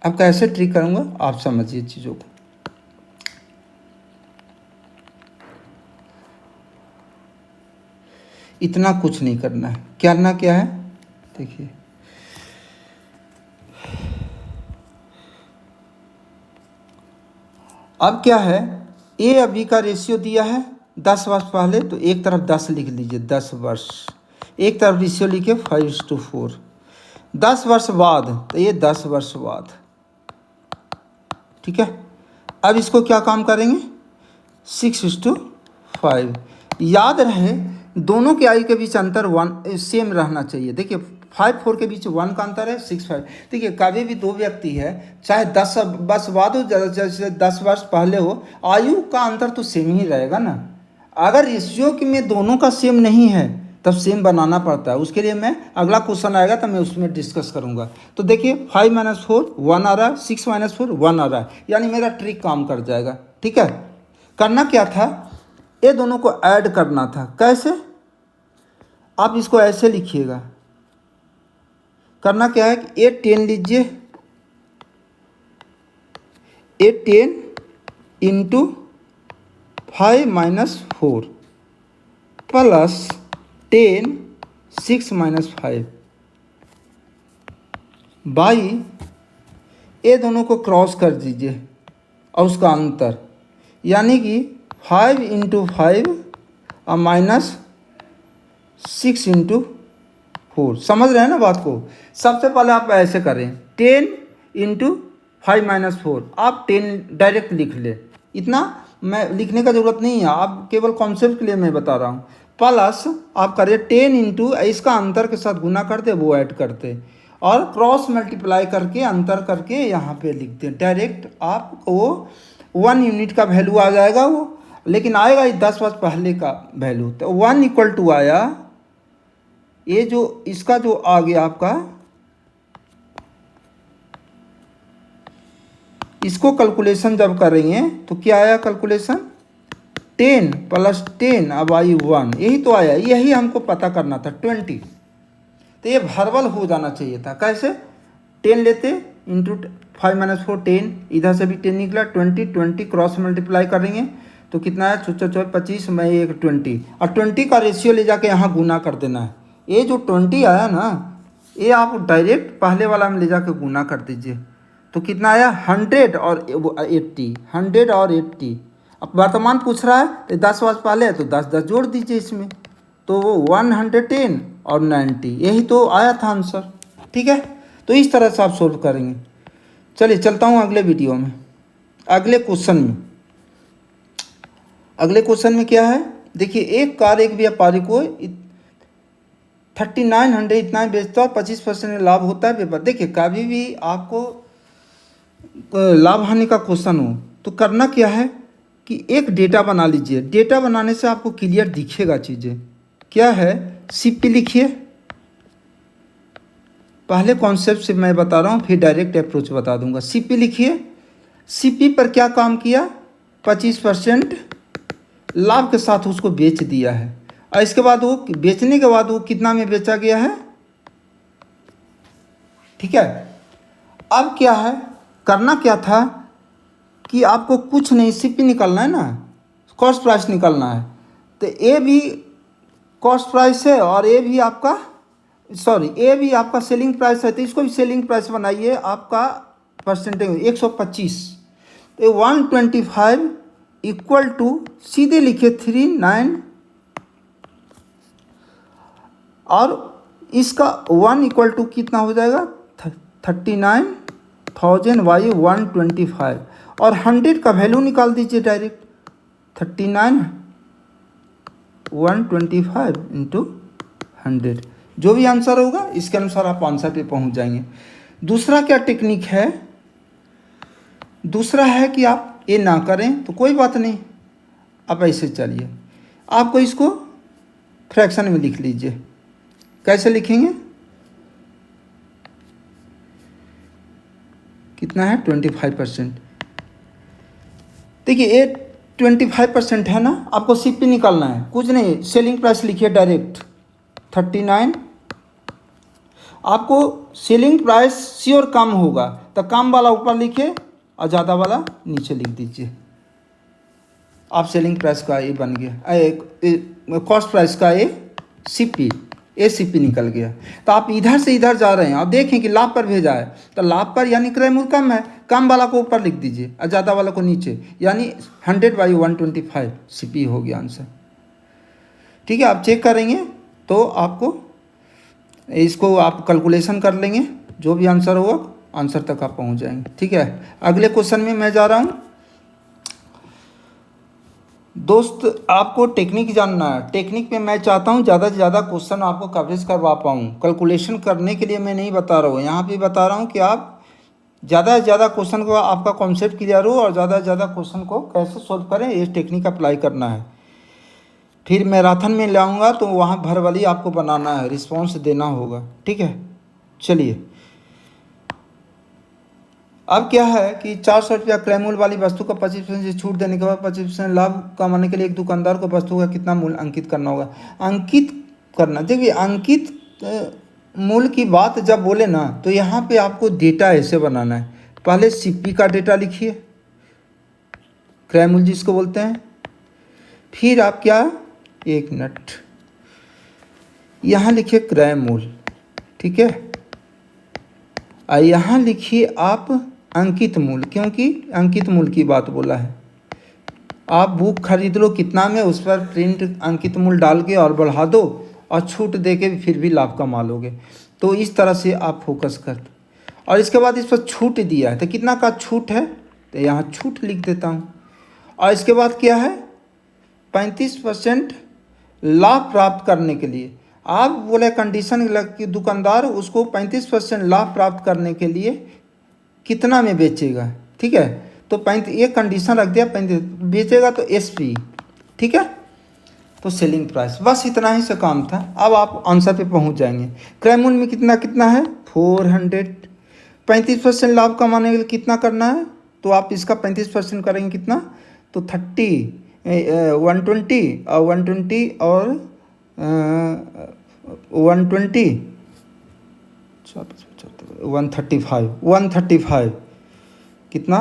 A: अब कैसे ट्रिक करूँगा आप समझिए चीज़ों को। इतना कुछ नहीं करना है, करना क्या है देखिए, अब क्या है, ए अभी का रेशियो दिया है 10 वर्ष पहले, तो एक तरफ 10 लिख लीजिए, 10 वर्ष, एक तरफ रेशियो लिखे 5:4। 10 वर्ष बाद तो ये 10 वर्ष बाद, ठीक है। अब इसको क्या काम करेंगे, 6:5। याद रहे दोनों के आई के बीच अंतर 1 सेम रहना चाहिए। देखिए 5-4 के बीच 1 का अंतर है, 6-5। देखिए कभी भी दो व्यक्ति है, चाहे 10 वर्ष बाद हो, जैसे 10 वर्ष पहले हो, आयु का अंतर तो सेम ही रहेगा ना। अगर रेशियो में दोनों का सेम नहीं है तब सेम बनाना पड़ता है। उसके लिए मैं अगला क्वेश्चन आएगा तो मैं उसमें डिस्कस करूंगा। तो देखिए 5-4 1 आ रहा है, 6-4 1 आ रहा है, यानी मेरा ट्रिक काम कर जाएगा, ठीक है। करना क्या था, ये दोनों को ऐड करना था। कैसे, आप इसको ऐसे लिखिएगा। करना क्या है कि A10 लीजिए, A10 इंटू 5-4 प्लस 10 6-5 बाई, ये दोनों को क्रॉस कर दीजिए और उसका अंतर, यानी कि 5 × 5 और -6 × 4। समझ रहे हैं ना बात को। सबसे पहले आप ऐसे करें, 10 × 5-4, आप 10 डायरेक्ट लिख ले, इतना मैं लिखने का ज़रूरत नहीं है, आप केवल कॉन्सेप्ट के लिए मैं बता रहा हूँ। प्लस आप करें 10 इंटू, इसका अंतर के साथ गुना करते, वो ऐड करते, और क्रॉस मल्टीप्लाई करके अंतर करके यहाँ पे लिखते हैं डायरेक्ट। आपको 1 यूनिट का वैल्यू आ जाएगा वो, लेकिन आएगा 10 वर्ष पहले का वैल्यू। तो 1 = आया, ये जो इसका जो आ गया आपका, इसको कैलकुलेशन जब करेंगे तो क्या आया कैलकुलेशन, 10 + 10 अब आई 1, यही तो आया, यही हमको पता करना था 20। तो ये वर्बल हो जाना चाहिए था। कैसे, 10 लेते इंटू 5-4 10, इधर से भी 10 निकला, 20 क्रॉस मल्टीप्लाई करेंगे तो कितना है, 4 25 में 1 20, और 20 का रेशियो ले जाके यहाँ गुना कर देना है। ये जो 20 आया ना, ये आप डायरेक्ट पहले वाला में ले जाके गुना कर दीजिए, तो कितना आया 100 और 80, 100 और 80। अब वर्तमान पूछ रहा है तो 10 वर्ष पहले है तो 10 जोड़ दीजिए इसमें, तो वो 110 और 90, यही तो आया था आंसर, ठीक है। तो इस तरह से आप सोल्व करेंगे। चलिए चलता हूँ अगले वीडियो में, अगले क्वेश्चन में। अगले क्वेश्चन में क्या है, देखिए एक कार एक व्यापारी को 3900 इतना बेचता है और 25% लाभ होता है पेपर। देखिए कभी भी आपको लाभ हानि का क्वेश्चन हो तो करना क्या है कि एक डेटा बना लीजिए। डेटा बनाने से आपको क्लियर दिखेगा चीज़ें। क्या है, सीपी लिखिए, पहले कॉन्सेप्ट से मैं बता रहा हूँ, फिर डायरेक्ट अप्रोच बता दूंगा। सीपी लिखिए, सीपी पर क्या काम किया, 25% लाभ के साथ उसको बेच दिया है, और इसके बाद वो बेचने के बाद वो कितना में बेचा गया है, ठीक है। अब क्या है, करना क्या था कि आपको कुछ नहीं, सीपी निकालना है ना, कॉस्ट प्राइस निकालना है। तो ए भी कॉस्ट प्राइस है और ए भी आपका सेलिंग प्राइस है, तो इसको भी सेलिंग प्राइस बनाइए। आपका परसेंटेज 125, तो 125 इक्वल टू सीधे लिखिए 39, और इसका 1 = कितना हो जाएगा, 39,000 बाई 125, और 100 का वैल्यू निकाल दीजिए डायरेक्ट, 39 125 इंटू 100, जो भी आंसर होगा इसके अनुसार आप आंसर पे पहुंच जाएंगे। दूसरा क्या टेक्निक है, दूसरा है कि आप ये ना करें तो कोई बात नहीं, आप ऐसे चलिए, आपको इसको फ्रैक्शन में लिख लीजिए। कैसे लिखेंगे, कितना है 25%। देखिए ये 25% है ना, आपको सीपी निकालना है, कुछ नहीं, सेलिंग प्राइस लिखिए डायरेक्ट 39 आपको सेलिंग प्राइस श्योर कम होगा तो कम वाला ऊपर लिखिए और ज़्यादा वाला नीचे लिख दीजिए। आप सेलिंग प्राइस का ये बन गया, कॉस्ट प्राइस का ये सीपी, निकल गया। तो आप इधर से इधर जा रहे हैं और देखें कि लाभ पर भेजा है तो लाभ पर यानी क्रय मूल्य कम है, कम वाला को ऊपर लिख दीजिए और ज़्यादा वाला को नीचे, यानी 100/125 सीपी हो गया आंसर। ठीक है, आप चेक करेंगे तो आपको इसको आप कैलकुलेशन कर लेंगे, जो भी आंसर होगा आंसर तक आप पहुंच जाएंगे। ठीक है, अगले क्वेश्चन में मैं जा रहा हूं। दोस्त आपको टेक्निक जानना है, टेक्निक में मैं चाहता हूं ज़्यादा से ज़्यादा क्वेश्चन आपको कवरेज करवा पाऊँ। कैलकुलेशन करने के लिए मैं नहीं बता रहा हूँ, यहाँ पे बता रहा हूँ कि आप ज़्यादा से ज़्यादा क्वेश्चन को आपका कॉन्सेप्ट क्लियर हो और ज़्यादा से ज़्यादा क्वेश्चन को कैसे सोल्व करें ये टेक्निक अप्लाई करना है। फिर मैराथन में लाऊंगा तो वहाँ भरवली आपको बनाना है, रिस्पॉन्स देना होगा। ठीक है, चलिए अब क्या है कि 400 रुपया क्रय मूल्य वाली वस्तु का 25% से छूट देने के बाद 25% लाभ कमाने के लिए एक दुकानदार को वस्तु का कितना मूल्य अंकित करना होगा। अंकित करना, देखिए अंकित मूल्य की बात जब बोले ना तो यहाँ पे आपको डेटा ऐसे बनाना है। पहले सीपी का डेटा लिखिए, क्रय मूल्य जिसको बोलते हैं। फिर आप क्या, एक मिनट, यहाँ लिखिए क्रय मूल्य। ठीक है, और यहाँ लिखिए आप अंकित मूल्य, क्योंकि अंकित मूल्य की बात बोला है। आप बुक खरीद लो कितना में, उस पर प्रिंट अंकित मूल्य डाल के और बढ़ा दो और छूट दे के फिर भी लाभ कमा लोगे। तो इस तरह से आप फोकस कर। और इसके बाद इस पर छूट दिया है तो कितना का छूट है तो यहाँ छूट लिख देता हूँ। और इसके बाद क्या है, 35% लाभ प्राप्त करने के लिए आप बोले कंडीशन कि दुकानदार उसको 35% लाभ प्राप्त करने के लिए कितना में बेचेगा। ठीक है, तो 35 एक कंडीशन रख दिया, 35 बेचेगा तो एसपी। ठीक है, तो सेलिंग प्राइस, बस इतना ही से काम था। अब आप आंसर पे पहुंच जाएंगे। क्रय मूल्य में कितना है 400। 35% लाभ कमाने के लिए कितना करना है तो आप इसका 35% करेंगे कितना तो 30, 120 और 120 और 120 135 कितना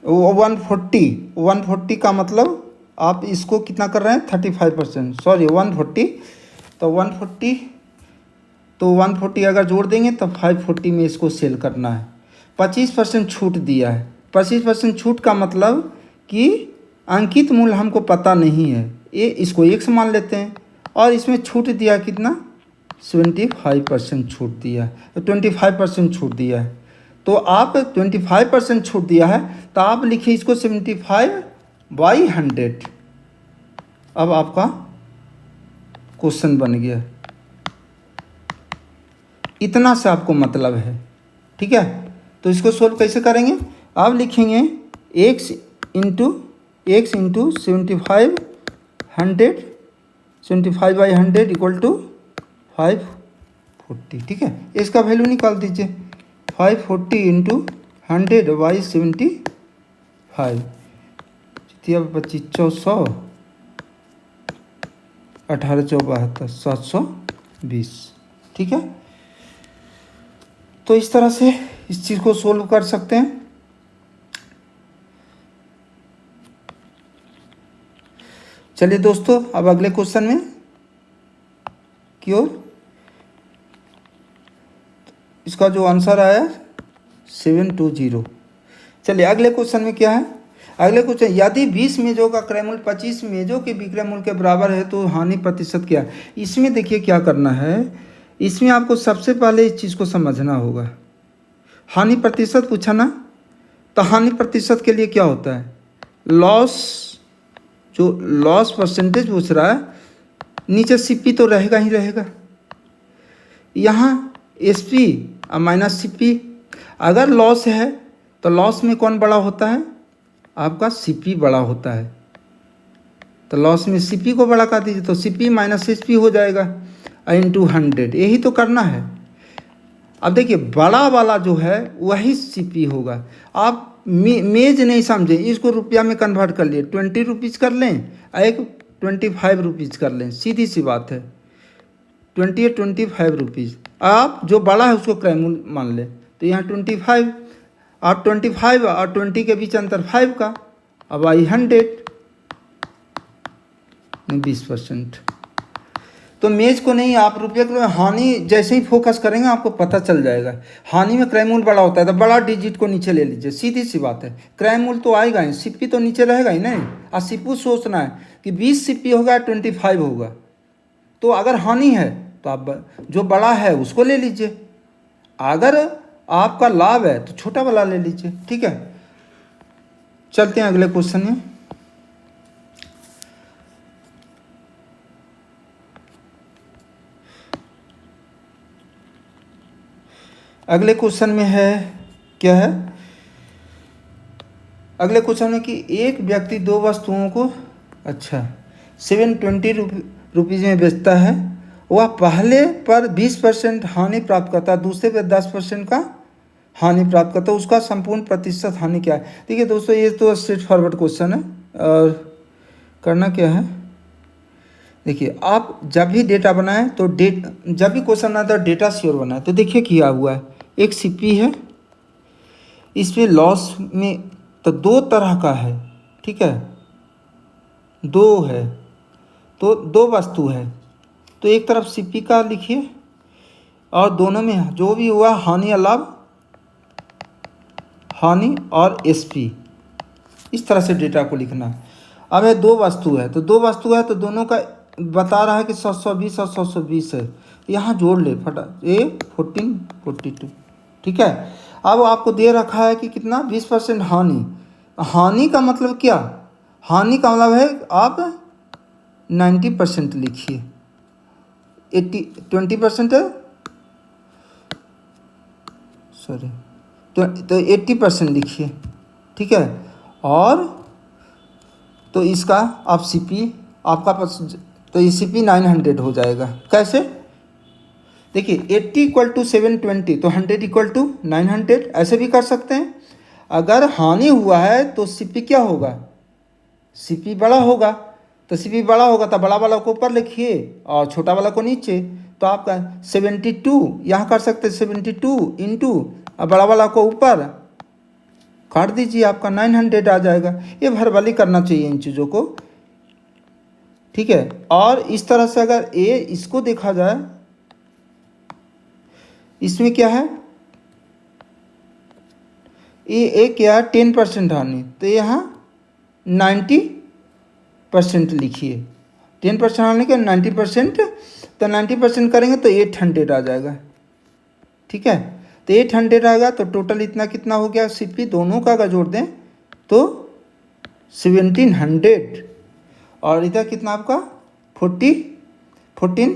A: 140 का मतलब आप इसको कितना कर रहे हैं 35%, सॉरी 140, तो 140 तो 140 अगर जोड़ देंगे तो 540 में इसको सेल करना है। 25% छूट दिया है। 25% छूट का मतलब कि अंकित मूल्य हमको पता नहीं है, ये इसको 1 मान लेते हैं और इसमें छूट दिया कितना 75% छूट दिया है, तो 25% छूट दिया है। तो आप 25% छूट दिया है तो आप लिखिए इसको 75/100। अब आपका क्वेश्चन बन गया, इतना से आपको मतलब है। ठीक है, तो इसको सोल्व कैसे करेंगे, आप लिखेंगे x इंटू 75/100 75/100 इक्वल टू 540। ठीक है, इसका वैल्यू निकाल दीजिए, 540 इंटू 100/75, 25 18 72 720। ठीक है, तो इस तरह से इस चीज़ को सोल्व कर सकते हैं। चलिए दोस्तों, अब अगले क्वेश्चन में की ओर। इसका जो आंसर आया 720। चलिए अगले क्वेश्चन में क्या है, अगले क्वेश्चन, यदि 20 मेजों का क्रय मूल्य 25 मेजों के विक्रय मूल्य के बराबर है तो हानि प्रतिशत क्या है। इसमें देखिए क्या करना है, इसमें आपको सबसे पहले इस चीज़ को समझना होगा। हानि प्रतिशत पूछा ना, तो हानि प्रतिशत के लिए क्या होता है, लॉस, जो लॉस परसेंटेज पूछ रहा है, नीचे सीपी तो रहेगा ही रहेगा, यहाँ एसपी और माइनस सीपी। अगर लॉस है तो लॉस में कौन बड़ा होता है, आपका सीपी बड़ा होता है, तो लॉस में सीपी को बड़ा कर दीजिए, तो सीपी माइनस एसपी हो जाएगा इंटू 100। यही तो करना है। अब देखिए बड़ा वाला जो है वही सीपी होगा। आप मेज नहीं समझे, इसको रुपया में कन्वर्ट कर लिए, 20 रुपीज़ कर लें, एक 25 रुपीज़ कर लें, सीधी सी बात है, 25 रुपीज़। आप जो बड़ा है उसको क्रय मूल्य मान ले। तो यहाँ 25, आप 25 और 20 के बीच अंतर 5 का, अब आई 100 में 20%। तो मेज को नहीं, आप रुपये को हानि जैसे ही फोकस करेंगे आपको पता चल जाएगा। हानि में क्रय मूल्य बड़ा होता है तो बड़ा डिजिट को नीचे ले लीजिए, सीधी सी बात है। क्रय मूल्य तो आएगा ही, सीपी तो नीचे रहेगा ही नहीं। और सीपू सोचना है कि 20 सीपी होगा 25 होगा, तो अगर हानि है तो आप जो बड़ा है उसको ले लीजिए, अगर आपका लाभ है तो छोटा वाला ले लीजिए। ठीक है, चलते हैं अगले क्वेश्चन में। अगले क्वेश्चन में है, क्या है अगले क्वेश्चन में कि एक व्यक्ति दो वस्तुओं को 720 रुपीज़ में बेचता है। वह पहले पर 20% हानि प्राप्त करता है, दूसरे पर 10% का हानि प्राप्त करता है। उसका संपूर्ण प्रतिशत हानि क्या है? देखिए दोस्तों, ये तो स्ट्रेट फॉरवर्ड क्वेश्चन है। और करना क्या है, देखिए आप जब भी डेटा बनाएं तो जब भी क्वेश्चन बनाए तो डेटा श्योर बनाए। तो देखिए किया हुआ है, एक सीपी है, इसमें लॉस में तो दो तरह का है। ठीक है, दो है तो दो वस्तु है, तो एक तरफ सीपी का लिखिए और दोनों में जो भी हुआ हानि या लाभ, हानि और एसपी, इस तरह से डेटा को लिखना। अब है दो वस्तु है, तो दो वस्तु है तो दोनों का बता रहा है कि 720 और 720 है, यहाँ जोड़ ले फटा, ये 14 42। ठीक है, अब आपको दे रखा है कि कितना 20% हानि। हानि का मतलब क्या, हानि का मतलब है आप 90% लिखिए, 20% है, सॉरी तो 80% लिखिए। ठीक है, और तो इसका आप सीपी आपका पास, तो ये सीपी 900 हो जाएगा। कैसे, देखिए 80 = 720 तो 100 = 900, ऐसे भी कर सकते हैं। अगर हानि हुआ है तो सीपी क्या होगा, सीपी बड़ा होगा, तो सीपी बड़ा होगा तो बड़ा वाला को ऊपर लिखिए और छोटा वाला को नीचे। तो आपका 72 यहाँ कर सकते हैं, 72 इंटू बड़ा वाला को ऊपर काट दीजिए, आपका 900 आ जाएगा। ये भरभली करना चाहिए इन चीज़ों को। ठीक है, और इस तरह से अगर ए इसको देखा जाए, इसमें क्या है, ये क्या 10% हानि, तो यहाँ 90% लिखिए। 10% हानि का 90%, तो 90% करेंगे तो 800 आ जाएगा। ठीक है, तो 800 आएगा, तो टोटल इतना कितना हो गया, सीपी दोनों का अगर जोड़ दें तो 1700, और इधर कितना आपका 14।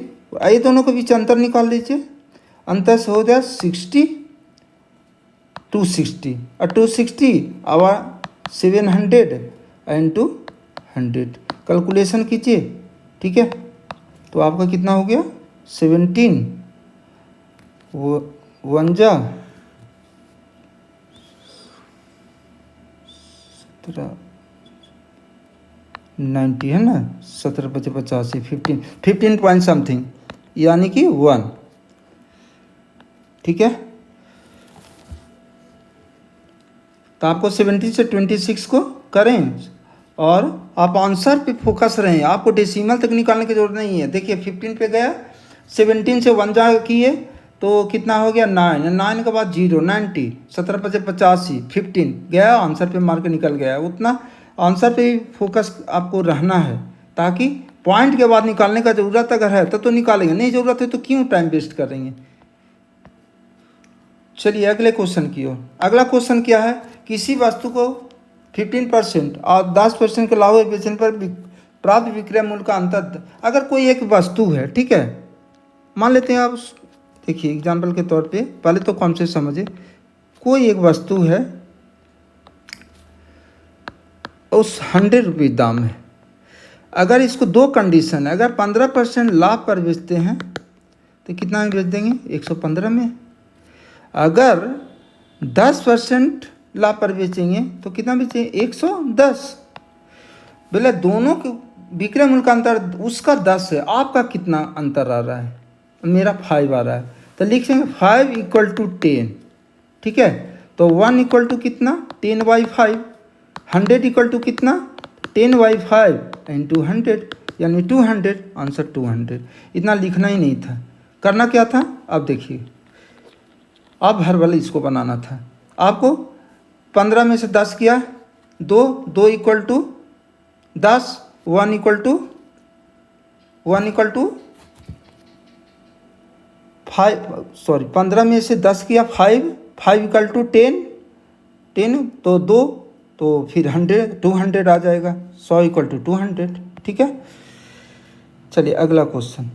A: ये दोनों के बीच अंतर निकाल लीजिए, अंतर से हो जाए 60 260, और 260 और 700 इंटू 100 कैलकुलेशन कीजिए। ठीक है, तो आपका कितना हो गया 17 वो 1 जा 90 है ना, 17 × 85 15 पॉइंट समथिंग, यानी कि 1। ठीक है, तो आपको 17 से 26 को करें और आप आंसर पे फोकस रहें, आपको डेसिमल तक निकालने की जरूरत नहीं है। देखिए 15 पे गया, 17 से 1 जा किए तो कितना हो गया 9 के बाद 0 90, 17 × 85 15 गया, आंसर पे मार के निकल गया। उतना आंसर पे फोकस आपको रहना है, ताकि पॉइंट के बाद निकालने का ज़रूरत अगर है तो निकालेंगे, नहीं ज़रूरत है तो क्यों टाइम वेस्ट करेंगे। चलिए अगले क्वेश्चन की ओर। अगला क्वेश्चन क्या है, किसी वस्तु को 15% और 10% के लाभ बेचने पर प्राप्त विक्रय मूल्य का अंतर। अगर कोई एक वस्तु है, ठीक है, मान लेते हैं आप, देखिए एग्जाम्पल के तौर पे, पहले तो कौन से समझे, कोई एक वस्तु है उस 100 रुपये दाम है। अगर इसको दो कंडीशन है, अगर 15% लाभ पर बेचते हैं तो कितना में बेच देंगे 115 में। अगर 10% लाभ पर बेचेंगे तो कितना बेचेंगे 110। बोले दोनों के विक्रय मूल्य का अंतर उसका 10 है, आपका कितना अंतर आ रहा है, मेरा 5 आ रहा है। तो लिखेंगे 5 इक्वल टू 10, ठीक है। तो 1 इक्वल टू कितना 10/5, 100 इक्वल टू कितना 10/5 इंटू 100 यानी 200, आंसर 200। इतना लिखना ही नहीं था, करना क्या था, अब देखिए अब हर वाले इसको बनाना था आपको। 15 में से 10 किया 2 equal to 10, 1 equal to 5, sorry 15 में से 10 किया 5 इक्वल टू 10 तो 2, तो फिर 200 आ जाएगा, 100 इक्वल टू 200, ठीक है। चलिए अगला क्वेश्चन।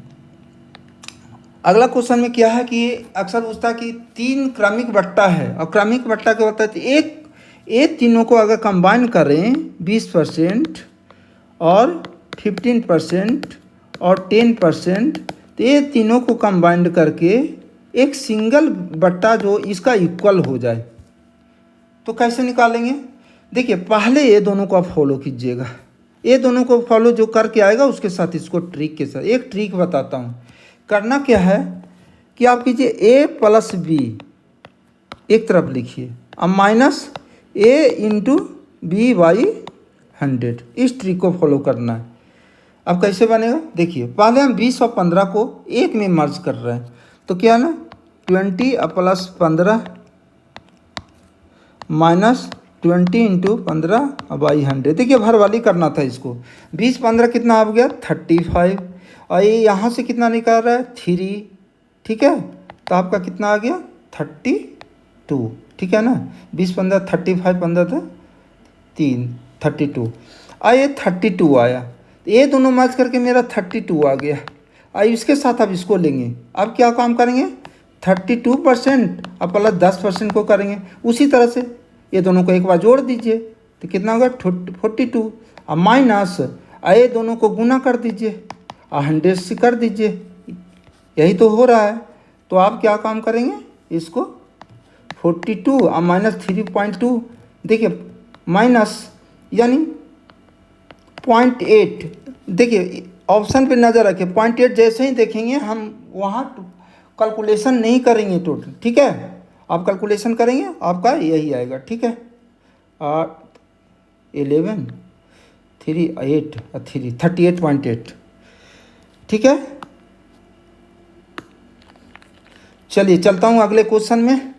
A: अगला क्वेश्चन में क्या है कि अक्सर पूछता है कि 3 क्रमिक बट्टा है और क्रमिक बट्टा क्या होता है, तो एक तीनों को अगर कंबाइन करें 20% और 15% और 10%, तो ये तीनों को कंबाइंड करके एक सिंगल बट्टा जो इसका इक्वल हो जाए, तो कैसे निकालेंगे। देखिए पहले ये दोनों को आप फॉलो कीजिएगा, ये दोनों को फॉलो जो करके आएगा उसके साथ इसको ट्रिक के साथ एक ट्रिक बताता हूँ। करना क्या है कि आप कीजिए a प्लस b एक तरफ लिखिए, अब माइनस a इंटू b/100, इस ट्रिक को फॉलो करना है। अब कैसे बनेगा देखिए, पहले हम 20 और 15 को एक में मर्ज कर रहे हैं, तो क्या ना 20 प्लस 15 माइनस 20 इंटू 15/100। देखिए भर वाली करना था इसको। 20 15 कितना आ गया 35, और ये यहाँ से कितना निकाल रहा है 3, ठीक है। तो आपका कितना आ गया 32, ठीक है ना। 20 15 35 15 था 3 32, ये 32 आया, तो ये दोनों मैच करके मेरा 32 आ गया। इसके साथ अब इसको लेंगे, अब क्या काम करेंगे 32% अब प्लस 10% को करेंगे। उसी तरह से ये दोनों को एक बार जोड़ दीजिए तो कितना होगा 42, अब माइनस ये दोनों को गुना कर दीजिए 100 से कर दीजिए, यही तो हो रहा है। तो आप क्या काम करेंगे इसको 42 और माइनस 3.2, देखिए माइनस यानी 0.8, देखिए ऑप्शन पे नज़र रखिए 0.8 जैसे ही देखेंगे हम वहाँ कैलकुलेशन नहीं करेंगे टोटल, ठीक है। आप कैलकुलेशन करेंगे आपका यही आएगा, ठीक है। 11 3 8 3 38.8, ठीक है। चलिए चलता हूँ अगले क्वेश्चन में।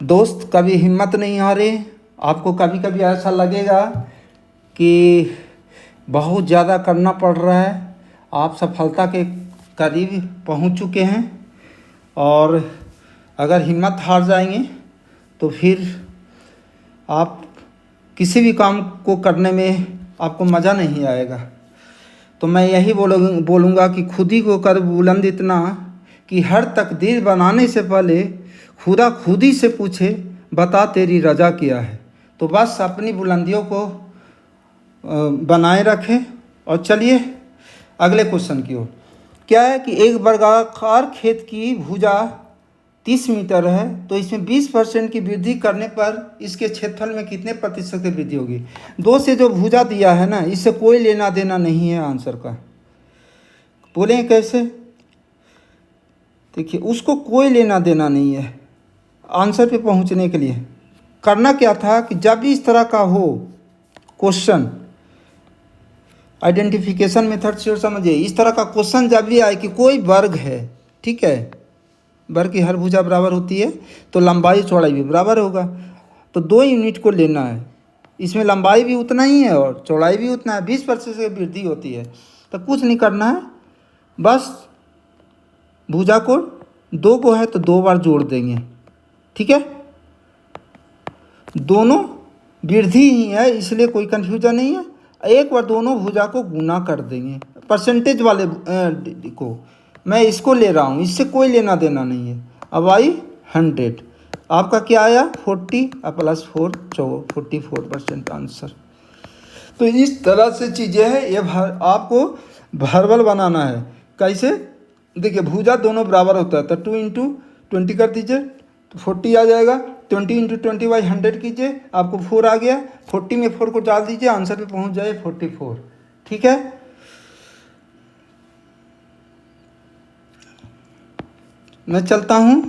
A: दोस्त कभी हिम्मत नहीं हारे, आपको कभी कभी ऐसा लगेगा कि बहुत ज़्यादा करना पड़ रहा है, आप सफलता के करीब पहुंच चुके हैं, और अगर हिम्मत हार जाएंगे तो फिर आप किसी भी काम को करने में आपको मज़ा नहीं आएगा। तो मैं यही बोलूँगा कि खुद ही को कर बुलंद इतना कि हर तकदीर बनाने से पहले खुदा खुद ही से पूछे बता तेरी रजा क्या है। तो बस अपनी बुलंदियों को बनाए रखें। और चलिए अगले क्वेश्चन की ओर। क्या है कि एक वर्गाकार खेत की भुजा 30 मीटर है, तो इसमें 20% की वृद्धि करने पर इसके क्षेत्रफल में कितने प्रतिशत की वृद्धि होगी। 2 से जो भुजा दिया है ना, इससे कोई लेना देना नहीं है आंसर का। बोलें कैसे, देखिए उसको कोई लेना देना नहीं है। आंसर पे पहुंचने के लिए करना क्या था कि जब भी इस तरह का हो क्वेश्चन, आइडेंटिफिकेशन मेथड से समझिए, इस तरह का क्वेश्चन जब भी आए कि कोई वर्ग है, ठीक है, वर्ग की हर भुजा बराबर होती है तो लंबाई चौड़ाई भी बराबर होगा, तो 2 यूनिट को लेना है। इसमें लंबाई भी उतना ही है और चौड़ाई भी उतना है, 20% की वृद्धि होती है। तो कुछ नहीं करना है, बस भुजा को 2 को है तो 2 बार जोड़ देंगे, ठीक है। दोनों वृद्धि ही है इसलिए कोई कन्फ्यूजन नहीं है। एक बार दोनों भुजा को गुना कर देंगे, परसेंटेज वाले को मैं इसको ले रहा हूँ, इससे कोई लेना देना नहीं है। अब आई 100, आपका क्या आया 40 प्लस 4 44% आंसर। तो इस तरह से चीज़ें हैं, ये आपको भरबल बनाना है। कैसे, देखिए भुजा दोनों बराबर होता है तो 2 × 20 कर दीजिए तो 40 आ जाएगा। 20 इंटू 20/100 कीजिए, आपको 4 आ गया। 40 में 4 को डाल दीजिए, आंसर पे पहुंच जाए 44। ठीक है, मैं चलता हूं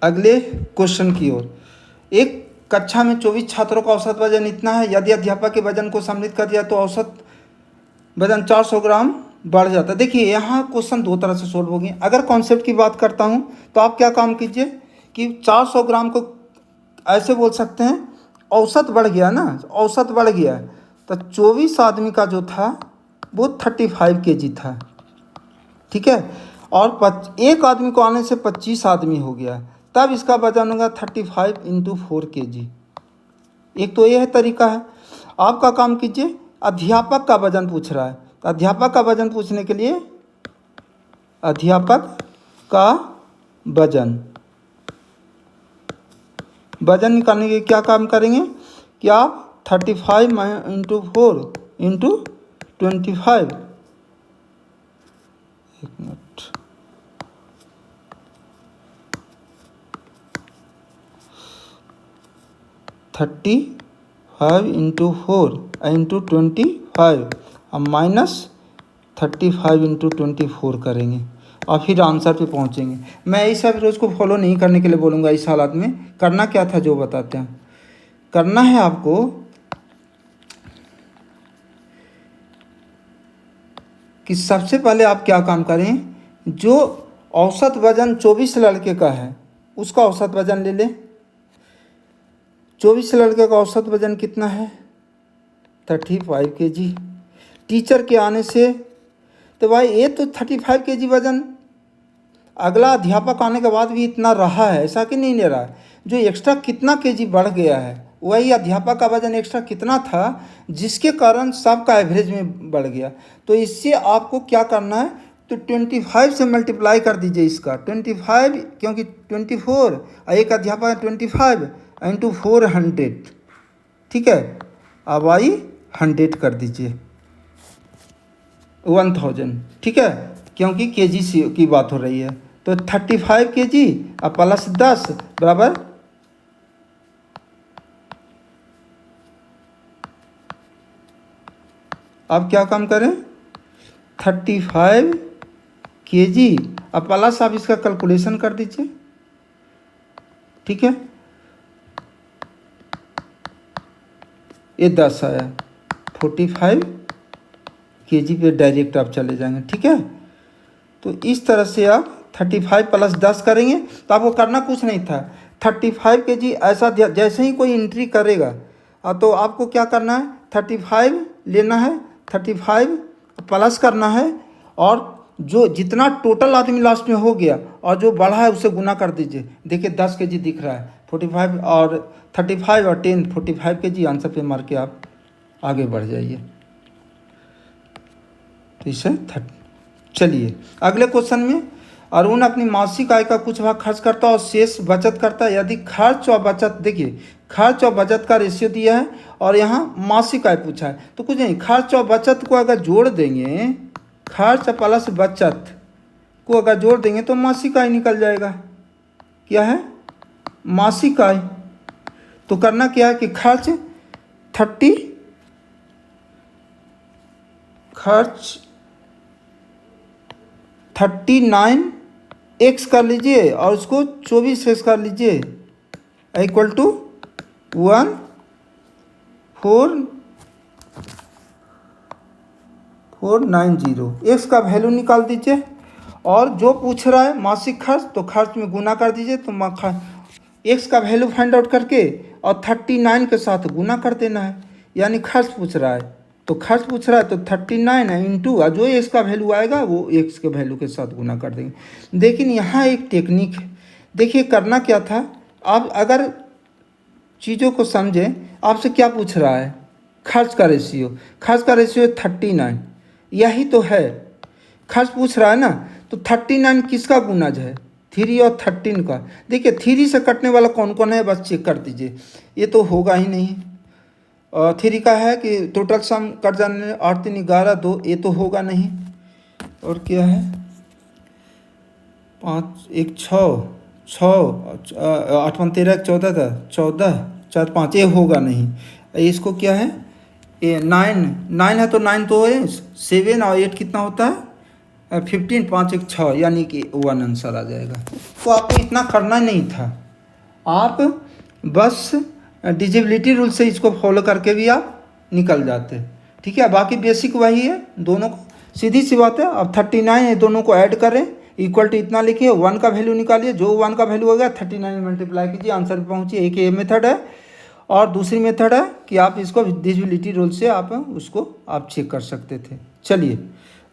A: अगले क्वेश्चन की ओर। एक कक्षा में 24 छात्रों का औसत वजन इतना है, यदि अध्यापक के वजन को सम्मिलित कर दिया तो औसत वजन 400 ग्राम बढ़ जाता है। देखिए यहाँ क्वेश्चन दो तरह से सोल्व होगी। अगर कॉन्सेप्ट की बात करता हूँ तो आप क्या काम कीजिए कि 400 ग्राम को ऐसे बोल सकते हैं, औसत बढ़ गया ना, औसत बढ़ गया, तो 24 आदमी का जो था वो 35 kg था। ठीक है, और एक आदमी को आने से 25 आदमी हो गया, तब इसका वजन होगा 35 इंटू 4 kg। एक तो यह तरीका है। आपका काम कीजिए, अध्यापक का वजन पूछ रहा है, तो अध्यापक का वजन पूछने के लिए अध्यापक का वजन निकालने के क्या काम करेंगे कि आप 35 इंटू 4 इंटू 25, एक मिनट, (35 इंटू 4 इंटू 25 और -35 इंटू 24 करेंगे और फिर आंसर पे पहुंचेंगे। मैं इस सब रोज़ को फॉलो नहीं करने के लिए बोलूँगा। इस हालात में करना क्या था जो बताते हैं। करना है आपको कि सबसे पहले आप क्या काम करें, जो औसत वजन 24 लड़के का है उसका औसत वजन ले लें। 24 लड़के का औसत वजन कितना है? 35 kg। टीचर के आने से तो भाई ये तो 35 kg वजन अगला अध्यापक आने के बाद भी इतना रहा है, ऐसा कि नहीं ले रहा है। जो एक्स्ट्रा कितना kg बढ़ गया है वही अध्यापक का वजन एक्स्ट्रा कितना था जिसके कारण सबका एवरेज में बढ़ गया। तो इससे आपको क्या करना है, तो 25 से मल्टीप्लाई कर दीजिए इसका 25, क्योंकि 24 और एक अध्यापक 25 इंटू 400। ठीक है, अब आई 100 कर दीजिए 1000। ठीक है, क्योंकि kg की बात हो रही है। तो 35 kg और प्लस 10 बराबर अब क्या काम करें, 35 kg और प्लस आप इसका कैलकुलेशन कर दीजिए। ठीक है, ये 10 आया, 45 kg पे डायरेक्ट आप चले जाएंगे। ठीक है, तो इस तरह से आप 35 प्लस 10 करेंगे तो आपको करना कुछ नहीं था। 35 kg ऐसा जैसे ही कोई एंट्री करेगा तो आपको क्या करना है, 35 लेना है, 35 प्लस करना है, और जो जितना टोटल आदमी लास्ट में हो गया और जो बढ़ा है उसे गुना कर दीजिए। देखिए 10 kg दिख रहा है, 45 और 35 और 10 45 kg आंसर पे मार के आप आगे बढ़ जाइए। तो इसे चलिए अगले क्वेश्चन में, अरुण अपनी मासिक आय का कुछ भाग खर्च करता है और शेष बचत करता है। यदि खर्च और बचत, देखिए खर्च और बचत का रेशियो दिया है और यहाँ मासिक आय पूछा है, तो कुछ नहीं, खर्च और बचत को अगर जोड़ देंगे, खर्च प्लस बचत को अगर जोड़ देंगे तो मासिक आय निकल जाएगा। क्या है, मासिक आय। तो करना क्या है कि खर्च 39x कर लीजिए और उसको 24x कर लीजिए, इक्वल टू 14490। x का वैल्यू निकाल दीजिए और जो पूछ रहा है मासिक खर्च, तो खर्च में गुना कर दीजिए। तो x का वैल्यू फाइंड आउट करके और 39 के साथ गुना कर देना है, यानी खर्च पूछ रहा है तो खर्च पूछ रहा है तो 39 है इंटू, और जो x का वैल्यू आएगा वो x के वैल्यू के साथ गुना कर देंगे। लेकिन यहाँ एक टेक्निक है, देखिए करना क्या था, आप अगर चीज़ों को समझें, आपसे क्या पूछ रहा है, खर्च का रेशियो, खर्च का रेशियो 39, यही तो है खर्च पूछ रहा है ना। तो 39 किसका गुणज है, 3 और 13 का। देखिए 3 से कटने वाला कौन कौन है बस चेक कर दीजिए, ये तो होगा ही नहीं। 3 का है कि टोटल सम कट जाने 8 3 11 2, ये तो होगा नहीं। और क्या है, 5 1 6 छः, 8 × 13 14 था, 14 4 5, ये होगा नहीं। इसको क्या है, ये 9 है तो 9 तो है 7 और 8 कितना होता है 15, 5 1 6, यानी कि 1 आंसर आ जाएगा। तो आपको इतना करना नहीं था, आप बस डिजिबिलिटी रूल से इसको फॉलो करके भी आप निकल जाते। ठीक है, बाकी बेसिक वही है, दोनों को सीधी सी बात है। अब 39 है, दोनों को ऐड करें, इक्वल टू इतना लिखिए, 1 का वैल्यू निकालिए, जो 1 का वैल्यू होगा 39 में मल्टीप्लाई कीजिए, आंसर पे पहुँचिए। एक ये मेथड है, और दूसरी मेथड है कि आप इसको डिजिबिलिटी रूल से आप उसको आप चेक कर सकते थे। चलिए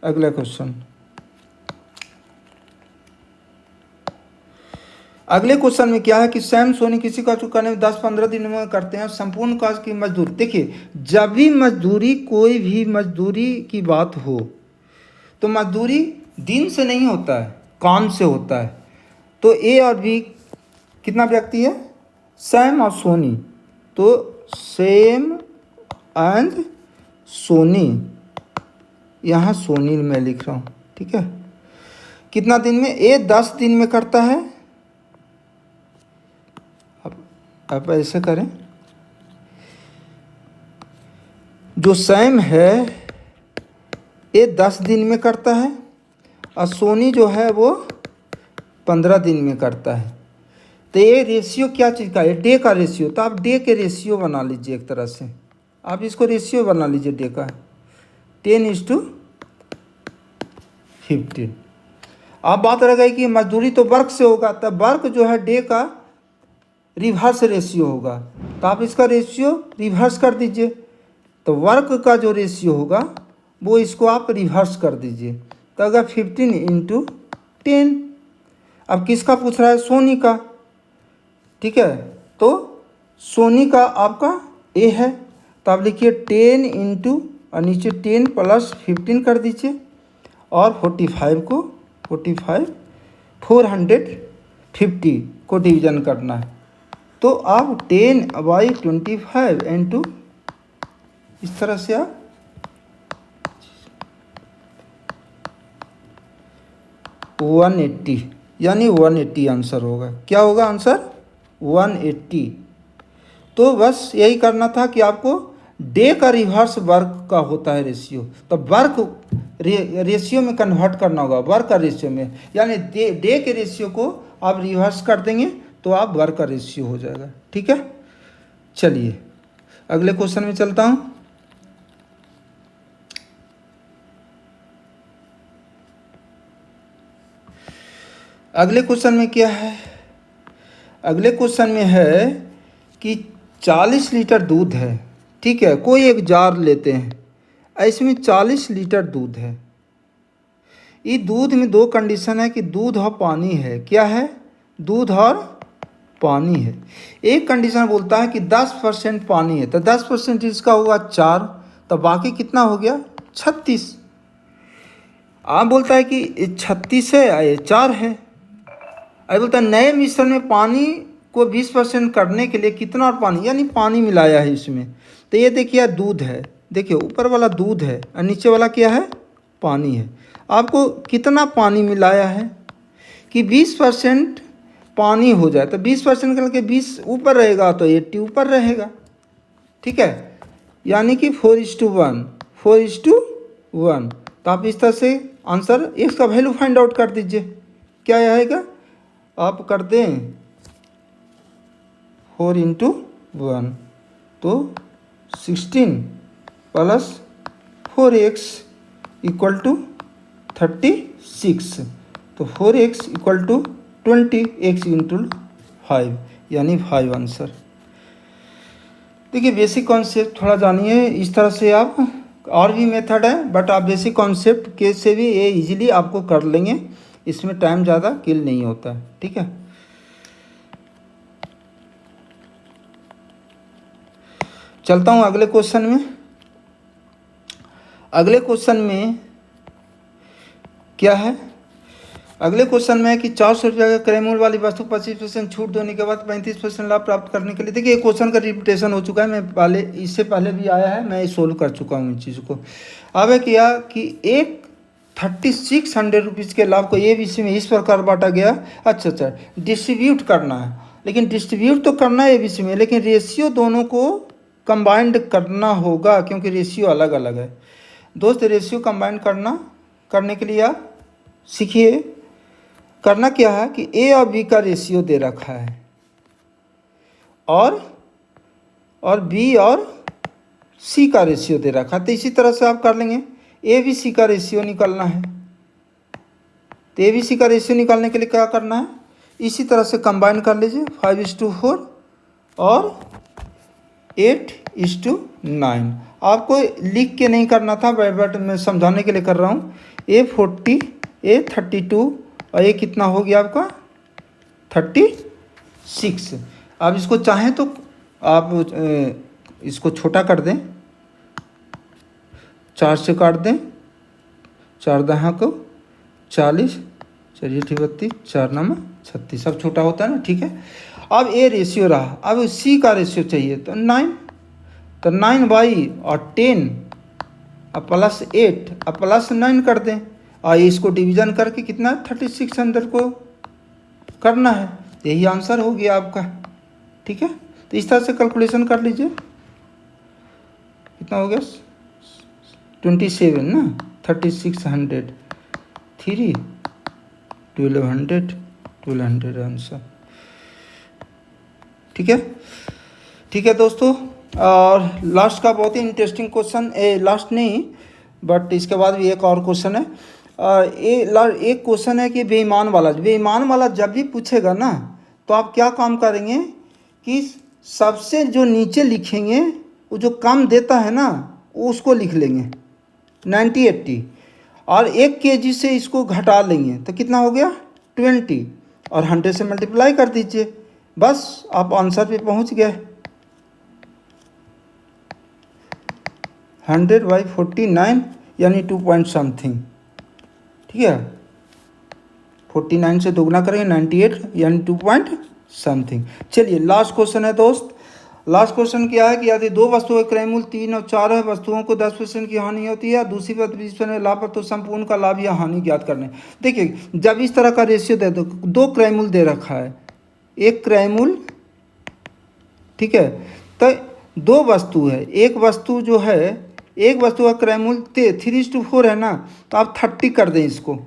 A: अगला क्वेश्चन। अगले क्वेश्चन में क्या है कि सैम सोनी किसी का चुकाने में 10-15 दिन में करते हैं, संपूर्ण काज की मजदूरी। देखिए, जब भी मजदूरी, कोई भी मजदूरी की बात हो तो मजदूरी दिन से नहीं होता है, काम से होता है। तो ए और बी कितना व्यक्ति है, सैम और सोनी, तो सैम एंड सोनी, यहाँ सोनी मैं लिख रहा हूँ। ठीक है, कितना दिन में, ए 10 दिन में करता है। अब ऐसे करें, जो सैम है ये 10 दिन में करता है, और सोनी जो है वो 15 दिन में करता है। तो ये रेशियो क्या चीज़ का है, डे का रेशियो। तो आप डे के रेशियो बना लीजिए, एक तरह से आप इसको रेशियो बना लीजिए डे का, 10:15। अब बात रह गई कि मजदूरी तो वर्क से होगा, तब वर्क जो है डे का रिवर्स रेशियो होगा। तो आप इसका रेशियो रिवर्स कर दीजिए, तो वर्क का जो रेशियो होगा वो इसको आप रिवर्स कर दीजिए। तो अगर 15 × 10, अब किसका पूछ रहा है, सोनी का। ठीक है, तो सोनी का आपका ए है, तो आप लिखिए 10 × और नीचे 10 + 15 कर दीजिए, और 45 को 450 को डिवीजन करना है। तो आप 10/25 × इस तरह से आप 180, यानी 180 आंसर होगा। क्या होगा आंसर, 180। तो बस यही करना था कि आपको डे का रिवर्स वर्क का होता है रेशियो, तो वर्क रेशियो में कन्वर्ट करना होगा, वर्क का रेशियो में, यानी डे के रेशियो को आप रिवर्स कर देंगे तो आप वर्क का रेशियो हो जाएगा। ठीक है, चलिए अगले क्वेश्चन में चलता हूँ। अगले क्वेश्चन में क्या है, अगले क्वेश्चन में है कि 40 लीटर दूध है। ठीक है, कोई एक जार लेते हैं, इसमें 40 लीटर दूध है। ये दूध में दो कंडीशन है कि दूध और पानी है। क्या है, दूध और पानी है। एक कंडीशन बोलता है कि 10% पानी है, तो 10% इसका होगा 4, तो बाकी कितना हो गया 36। आप बोलता है कि 36 है, ये 4 है। अब बोलता है नए मिश्रण में पानी को 20% करने के लिए कितना और पानी, यानी पानी मिलाया है इसमें। तो ये देखिए दूध है, देखिए ऊपर वाला दूध है और नीचे वाला क्या है, पानी है। आपको कितना पानी मिलाया है कि 20% पानी हो जाए, तो 20% करके 20 ऊपर रहेगा तो 80 ऊपर रहेगा। ठीक है, यानी कि 4:1, 4:1। तो आप इस तरह से आंसर, इसका वैल्यू फाइंड आउट कर दीजिए। क्या आएगा, आप कर दें 4:1, तो 16 + 4x = 36। तो 4x = 20, x × 5, यानी 5 आंसर। देखिए बेसिक कॉन्सेप्ट थोड़ा जानिए, इस तरह से आप, और भी मेथड है बट आप बेसिक कॉन्सेप्ट के से भी ये इजीली आपको कर लेंगे, इसमें टाइम ज़्यादा किल नहीं होता है। ठीक है, चलता हूँ अगले क्वेश्चन में। अगले क्वेश्चन में क्या है, अगले क्वेश्चन में है कि 400 रुपये का क्रय मूल्य वाली वस्तु 25% छूट देने के बाद 35% लाभ प्राप्त करने के लिए। देखिए क्वेश्चन का रिपीटेशन हो चुका है, मैं पहले, इससे पहले भी आया है, मैं सोल्व कर चुका हूँ इन चीज़ों को। अब है क्या कि एक ₹3600 के लाभ को ABC में इस प्रकार बांटा गया। अच्छा, डिस्ट्रीब्यूट करना है, लेकिन डिस्ट्रीब्यूट तो करना है ABC में, लेकिन रेशियो दोनों को कंबाइंड करना होगा क्योंकि रेशियो अलग अलग है। दोस्त रेशियो कंबाइन करने के लिए आप सीखिए, करना क्या है कि A और B का रेशियो दे रखा है और B और C का रेशियो दे रखा है, तो इसी तरह से आप कर लेंगे। ABC का रेशियो निकालना है, तो ABC का रेशियो निकालने के लिए क्या करना है, इसी तरह से कंबाइन कर लीजिए 5:4 और 8:9। आपको लिख के नहीं करना था, बट मैं समझाने के लिए कर रहा हूँ। A40, A32 और ये कितना हो गया आपका 36। आप इसको चाहें तो आप इसको छोटा कर दें, 4 से काट दें, 4 दहा को 40, चलिए 32, 4 नामा 36, सब छोटा होता है ना, ठीक है। अब ए रेशियो रहा, अब सी का रेशियो चाहिए तो 9, तो 9/10 अब +8 अब +9 कर दें और इसको डिवीज़न करके कितना 3600 को करना है, यही आंसर हो गया आपका, ठीक है। तो इस तरह से कैलकुलेशन कर लीजिए, कितना हो गया 27 ना, 3600, 3, 1200 आंसर, ठीक है दोस्तों। और लास्ट का बहुत ही इंटरेस्टिंग क्वेश्चन, लास्ट नहीं बट इसके बाद भी एक और क्वेश्चन है। एक क्वेश्चन है कि बेईमान वाला जब भी पूछेगा ना, तो आप क्या काम करेंगे कि सबसे जो नीचे लिखेंगे, वो जो कम देता है ना उसको लिख लेंगे 90, 80 और 1 kg से इसको घटा लेंगे तो कितना हो गया 20 और 100 से मल्टीप्लाई कर दीजिए, बस आप आंसर पे पहुंच गए। 100/49 यानी 2 पॉइंट समथिंग, ठीक है। 49 से दोगुना करेंगे 98 यानी 2 पॉइंट समथिंग। चलिए लास्ट क्वेश्चन है दोस्त। लास्ट क्वेश्चन क्या है कि यदि 2 वस्तुओं का क्रय मूल्य 3 और 4 है, वस्तुओं को 10% की हानि होती है, दूसरी बात 20% लाभ पर, तो संपूर्ण का लाभ या हानि ज्ञात करने। देखिए जब इस तरह का रेशियो दे दो, 2 क्रय मूल्य दे रखा है, एक क्रय मूल्य, ठीक है, तो 2 वस्तु है, एक वस्तु जो है, एक वस्तु का क्रय मूल्य 3:4 है ना, तो आप 30 कर दें इसको,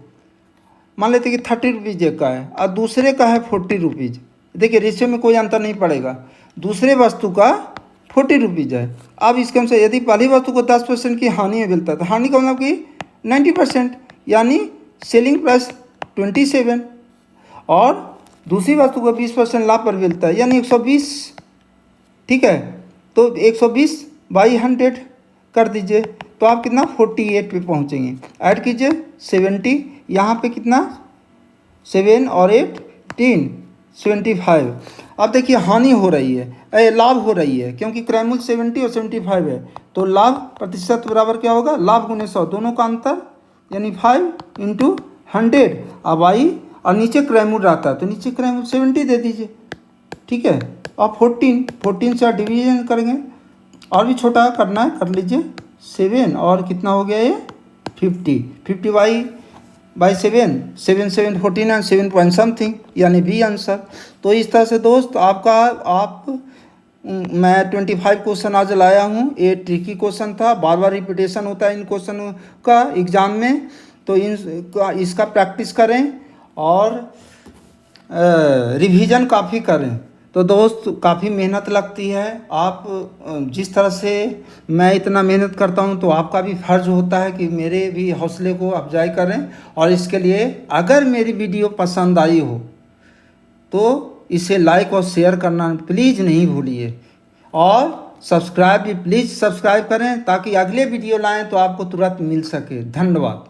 A: मान लेते कि 30 रुपीज़ एक का है और दूसरे का है 40 रुपीज़। देखिए रेशियो में कोई अंतर नहीं पड़ेगा, दूसरे वस्तु का 40 रुपीज़ है। अब इसके अनुसार यदि पहली वस्तु को 10% की हानि मिलता है, तो हानि का मतलब कि 90% यानी सेलिंग प्राइस 27, और दूसरी वस्तु को 20% लाभ पर मिलता है यानी 120, ठीक है। तो 120/100 कर दीजिए, तो आप कितना 48 पे पहुंचेंगे। ऐड कीजिए 70, यहाँ पे कितना 7 और 8 10 75। अब देखिए हानि हो रही है, लाभ हो रही है, क्योंकि क्रय मूल्य 70 और 75 है, तो लाभ प्रतिशत बराबर क्या होगा, लाभ गुने 100, दोनों का अंतर यानी 5 × 100। अब आई और नीचे क्रय मूल्य रहता है तो नीचे क्रय मूल्य 70 दे दीजिए, ठीक है। अब 14 से डिवीजन करेंगे, और भी छोटा करना है कर लीजिए 7 और कितना हो गया ये 50/7, 7 7 49 7 पॉइंट समथिंग यानी बी आंसर। तो इस तरह से दोस्त मैं 25 क्वेश्चन आज लाया हूँ। ये ट्रिकी क्वेश्चन था, बार बार रिपीटेशन होता है इन क्वेश्चन का एग्ज़ाम में, तो इसका प्रैक्टिस करें और रिवीजन काफ़ी करें। तो दोस्त काफ़ी मेहनत लगती है, आप जिस तरह से मैं इतना मेहनत करता हूं, तो आपका भी फ़र्ज़ होता है कि मेरे भी हौसले को अफजाई करें। और इसके लिए अगर मेरी वीडियो पसंद आई हो तो इसे लाइक और शेयर करना प्लीज़ नहीं भूलिए, और सब्सक्राइब भी प्लीज़ सब्सक्राइब करें ताकि अगले वीडियो लाएं तो आपको तुरंत मिल सके। धन्यवाद।